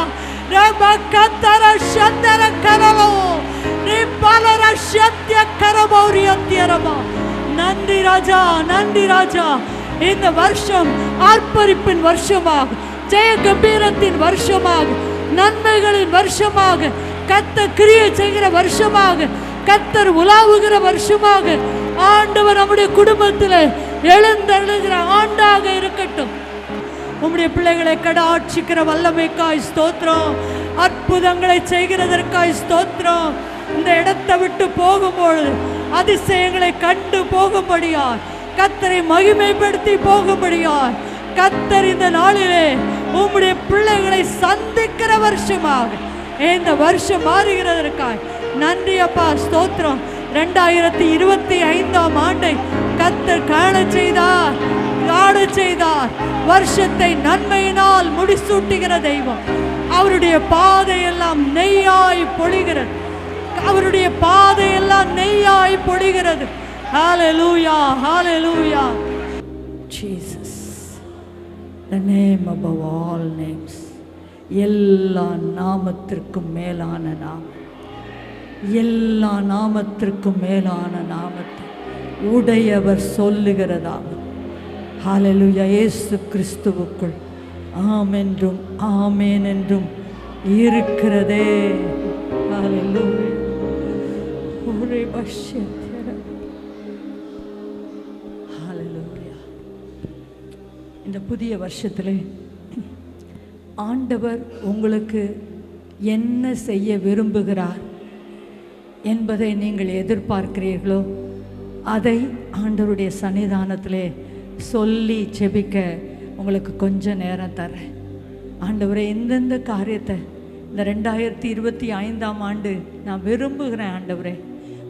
ரபகதர ஷதர கரலோ ரிபலர ஷத்ய கரபௌரியத்யரமா. நன்றி ராஜா, நன்றி ராஜா. இந்த வருஷம் ஆர்ப்பரிப்பின் வருஷமாக, ஜெய கம்பீரத்தின் வருஷமாக, நன்மைகளின் வருஷமாக, கர்த்தர் கிரியை செய்கிற வருஷமாக, கர்த்தர் உலாவுகிற வருஷமாக ஆண்டவர் நம்முடைய குடும்பத்தில் எழுந்தருளுகிற ஆண்டாக இருக்கட்டும். உம்முடைய பிள்ளைகளை கடாட்சிக்கிற வல்லமைக்காய் ஸ்தோத்திரம், அற்புதங்களை செய்கிறதற்காய் ஸ்தோத்திரம். இந்த இடத்தை விட்டு போகும்பொழுது அதிசயங்களை கண்டு போகும்படியார், கர்த்தரை மகிமைப்படுத்தி போகும்படியார், கர்த்தர் இந்த நாளிலே உம்முடைய பிள்ளைகளை சந்திக்கிற வருஷமாக இந்த வருஷம் மாறுகிறதற்காய் நன்றி அப்பா, ஸ்தோத்திரம். 2025ஆம் ஆண்டை கர்த்தர் காண செய்தார், காண செய்தார். வருஷத்தை நன்மையினால் முடிசூட்டுகிற தெய்வம். அவருடைய பாதையெல்லாம் நெய்யாய் பொழிகிறது, அவருடைய பாதையெல்லாம் நெய்யாய் பொழிகிறது. ஹல்லேலூயா, ஹல்லேலூயா. Jesus, the name above all names. எல்லா நாமத்திற்கும் மேலான நாமம், எல்லா நாமத்திற்கும் மேலான நாமத்தை உடையவர் சொல்லுகிறதாகும். ஹல்லேலூயா. இயேசு கிறிஸ்துவுக்குள் ஆம் என்றும் ஆமேன் என்றும் இருக்கிறதே. ஹல்லேலூயா. ஹல்லேலூயா. இந்த புதிய வருஷத்திலே ஆண்டவர் உங்களுக்கு என்ன செய்ய விரும்புகிறார் என்பதை நீங்கள் எதிர்பார்க்கிறீர்களோ அதை ஆண்டவருடைய சன்னிதானத்திலே சொல்லி செபிக்க உங்களுக்கு கொஞ்சம் நேரம் தரேன். ஆண்டவரே, இந்தந்த காரியத்தை இந்த 2025ஆம் ஆண்டு நான் விரும்புகிறேன். ஆண்டவரே,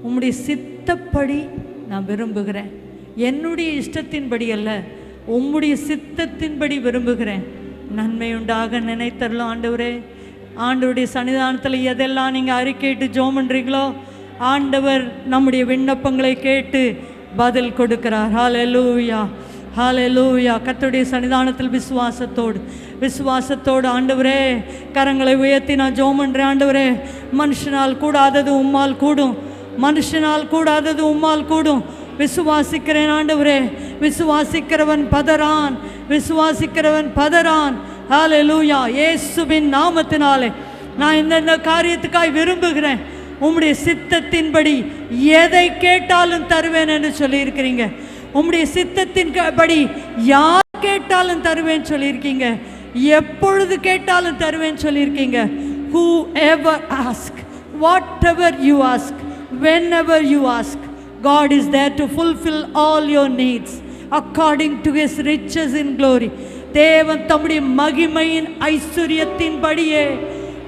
உம்முடைய சித்தப்படி நான் விரும்புகிறேன். என்னுடைய இஷ்டத்தின்படி அல்ல, உம்முடைய சித்தத்தின்படி விரும்புகிறேன். நன்மையுண்டாக நினைத்தரலாம் ஆண்டவரே. ஆண்டவருடைய சன்னிதானத்தில் எதெல்லாம் நீங்கள் அறிக்கையிட்டு ஜெபம் பண்ணுறீங்களோ ஆண்டவர் நம்முடைய விண்ணப்பங்களை கேட்டு பதில் கொடுக்கிறார். ஹல்லேலூயா, ஹல்லேலூயா. கர்த்தருடைய சன்னிதானத்தில் விசுவாசத்தோடு ஆண்டவரே கரங்களை உயர்த்தி நான் ஜெபம் பண்ணுறேன். ஆண்டவரே, மனுஷனால் கூடாதது உம்மால் கூடும், மனுஷனால் கூடாதது உம்மால் கூடும். விசுவாசிக்கிறேன் ஆண்டவரே. விசுவாசிக்கிறவன் பதறான், விசுவாசிக்கிறவன் பதறான். ஹல்லேலூயா. இயேசுவின் நாமத்தினாலே நான் இந்த காரியத்துக்காய் விரும்புகிறேன். உம்முடைய சித்தத்தின்படி எதை கேட்டாலும் தருவேன் என்று சொல்லியிருக்கிறீங்க. உம்முடைய சித்தத்தின்படி யார் கேட்டாலும் தருவேன் சொல்லியிருக்கீங்க. எப்பொழுது கேட்டாலும் தருவேன் சொல்லியிருக்கீங்க. Whoever ask, whatever you ask, whenever you ask, God is there to fulfill all your needs according to his riches in glory. தேவன் தம்முடைய மகிமையின் ஐஸ்வரியத்தின்படியே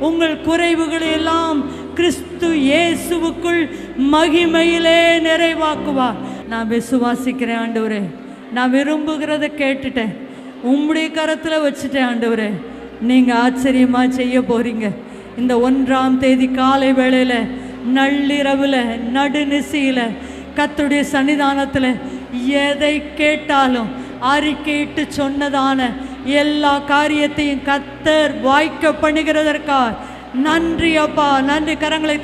உங்கள் குறைவுகளை எல்லாம் கிறிஸ்து இயேசுவுக்குள் மகிமையிலே நிறைவாக்குவார். நான் விசுவாசிக்கிறேன் ஆண்டவரே, நான் விரும்புகிறத கேட்டுட்டேன், உம்முடைய கரத்தில் வச்சுட்டேன் ஆண்டவரே. நீங்கள் ஆச்சரியமாக செய்ய போகிறீங்க. இந்த 1ஆம் தேதி காலை வேளையில், நள்ளிரவில், நடுநிசியில் கர்த்தருடைய சன்னிதானத்தில் எதை கேட்டாலும் அறிக்கையிட்டு சொன்னதான எல்லா காரியத்தையும் கர்த்தர் வாய்க்க பண்ணுகிறதற்காக நன்றி அப்பா, நன்றி. கரங்களை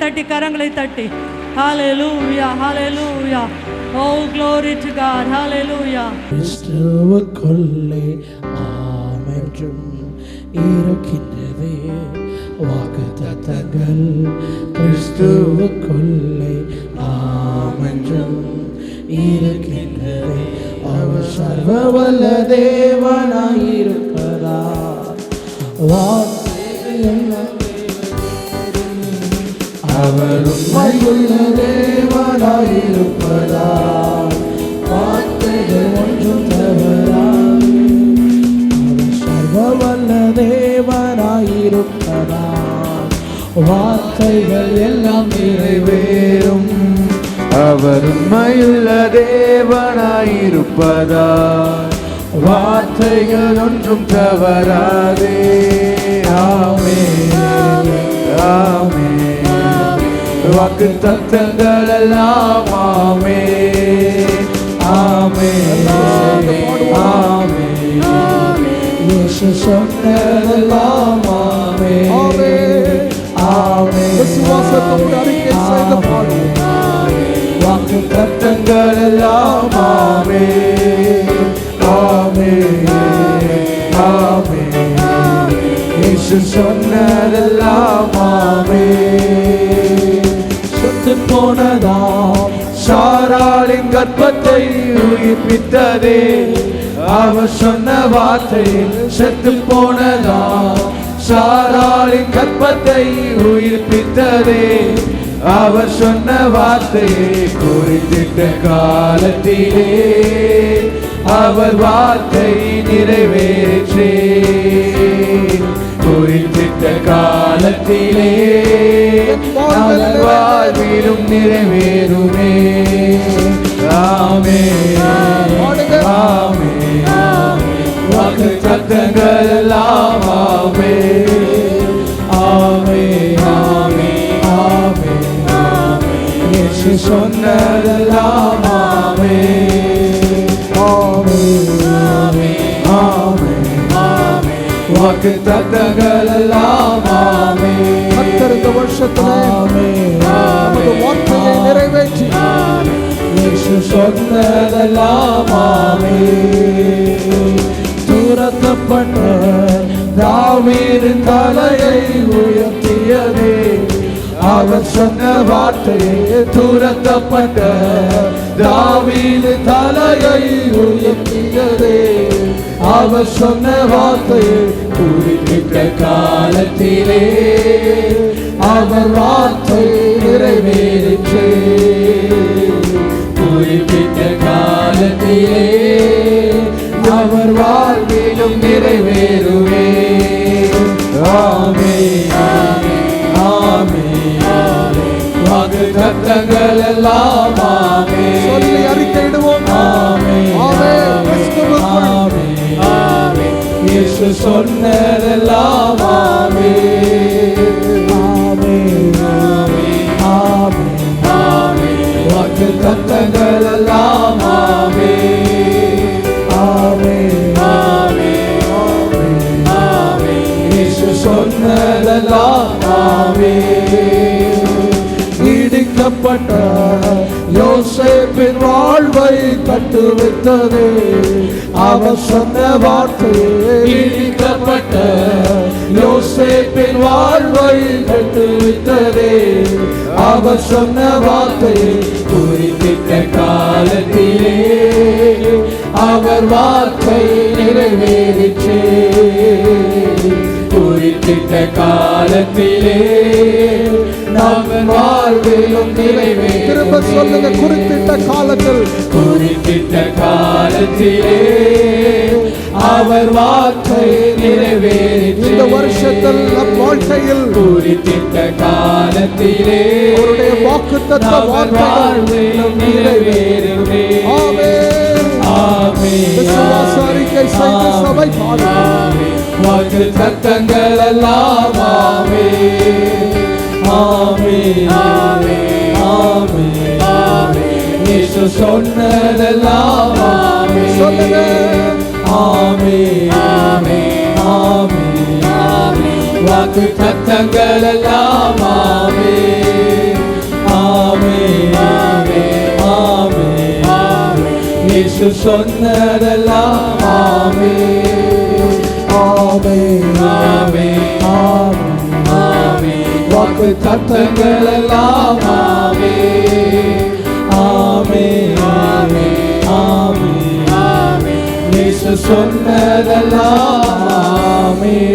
தட்டி ஹalleluya, hallelujah. Oh, glory to God, hallelujah. கிறிஸ்துவுக்குள்ளே ஆமென்றும் இருக்கின்றதே வாக்குத்தத்தங்கள், கிறிஸ்துவுக்குள்ளே ஆமென்றும் இருக்கின்றதே. அவர் சர்வவல்ல தேவனாயிருப்பதா அவர் உண்மையுள்ள தேவனாயிருப்பதா வார்த்தைகள் ஒன்றும் தவறாது. அவர் சர்வவல்ல தேவனாயிருப்பதா வார்த்தைகள் எல்லாம் நிறைவேறும். அவர் உண்மையுள்ள தேவனாயிருப்பதா வார்த்தைகள் ஒன்றும் தவறாதே. ஆமென், ஆமென். வாக்கு தத்தங்கள் எல்லாம் ஆமென், ஆமென், ஆமென். இயேசு சொன்னதெல்லாம் ஆமென், ஆமென். விசுவாசத்தோடு அறிக்கை செய்து பாடுவோம். வாக்கு தத்தங்கள் எல்லாம் ஆமென், ஆமென், ஆமென். இயேசு சொன்னதெல்லாம் ஆமென். செத்து போனதாம் சாராளின் கர்ப்பத்தை உயிர்ப்பித்ததே, அவர் சொன்ன வார்த்தையில் செத்து போனதாம் சாராளின் கர்ப்பத்தை உயிர்ப்பித்ததே, அவர் சொன்ன வார்த்தையை குறித்திட்ட காலத்திலே அவர் வார்த்தை நிறைவேற்றே. குறித்திட்ட காலத்திலே அவர் வாழ்விலும் நிறைவேறுமே. ஆமென், ஆமென். வாக்கு தத்தங்கள் எல்லாம் ஆமென், ஆமென், ஆமென், ஆமென். இயேசு சொன்னதெல்லாம் ஆமென், ஆமென், ஆமென், ஆமென். வாக்கு தத்தங்கள் எல்லாம் ஆமென். கர்த்தர் இந்த வருஷத்திலே நமது வார்த்தையை நிறைவேற்றி இயேசு சொன்னதெல்லாம் ஆமென். துரத்தப்பட்ட தாவீதின் தலையை உயர்த்தியதே, அவர் சொன்ன வார்த்தையை துரத்தப்பட்ட தாவீது தலையை உயர்த்தியதே, அவர் சொன்ன வார்த்தையை குறிப்பிட்ட காலத்திலே அவர் வார்த்தை நிறைவேறிற்றே. குறிப்பிட்ட காலத்திலே அவர் வாழ்விலும் நிறைவேறுவே. ஆமென், ஆமென், ஆமென். வாக்கு தத்தங்கள் எல்லாம் ஆமென். சொல்லி அறிக்கையிடுவோம். ஆமென், ஆமென், ஆமென். இயேசு சொன்னதெல்லாம் ஆமென், ஆமென், ஆமென், ஆமென். வாக்கு தத்தங்கள் எல்லாம் ஆமென், ஆமென், ஆமென், ஆமென். இயேசு சொன்னதெல்லாம் ஆமென். இடிக்கப்பட்ட யோசேப்பின் வாழ்வை கட்டுவித்தது, அவர் சொன்ன வார்த்தையை. இடிக்கப்பட்ட யோசேப்பின் வாழ்வை கட்டுவித்ததே, அவர் சொன்ன வார்த்தையை. குறிப்பிட்ட காலத்திலே அவர் வார்த்தை நிறைவேறிற்றே. குறிப்பிட்ட காலத்திலே நாம் வாழ்வில் வாழ்விலும் நிறைவேறும். திரும்ப சொல்லுங்க, குறிப்பிட்ட காலத்தில், குறிப்பிட்ட காலத்திலே அவர் வார்த்தை நிறைவேறிற்று. இந்த வருஷத்தில் நம் வாழ்க்கையில் குறிப்பிட்ட காலத்திலே அவருடைய வாக்குத்தத்த வார்த்தைகள் நிறைவேறிற்று. ஆமென், ஆமென். விசுவாச அறிக்கை செய்து சபை பாடுவோம். வாக்கு தத்தங்கள் எல்லாம் ஆமென், ஆமென், ஆமென், ஆமென். இயேசு சொன்னதெல்லாம் ஆமென். சொல்லுங்க, ஆமென், ஆமென், ஆமென், ஆமென். வாக்கு தத்தங்கள் எல்லாம் ஆமென், ஆமென், ஆமென், ஆமென், ஆமென். இயேசு சொன்னதெல்லாம் ஆமென், ஆமென், ஆமென், ஆமென், ஆமென். வாக்கு தத்தங்கள் எல்லாம் ஆமென், ஆமென், ஆமென், ஆமென், ஆமென். இயேசு சொன்னதெல்லாம் ஆமென்.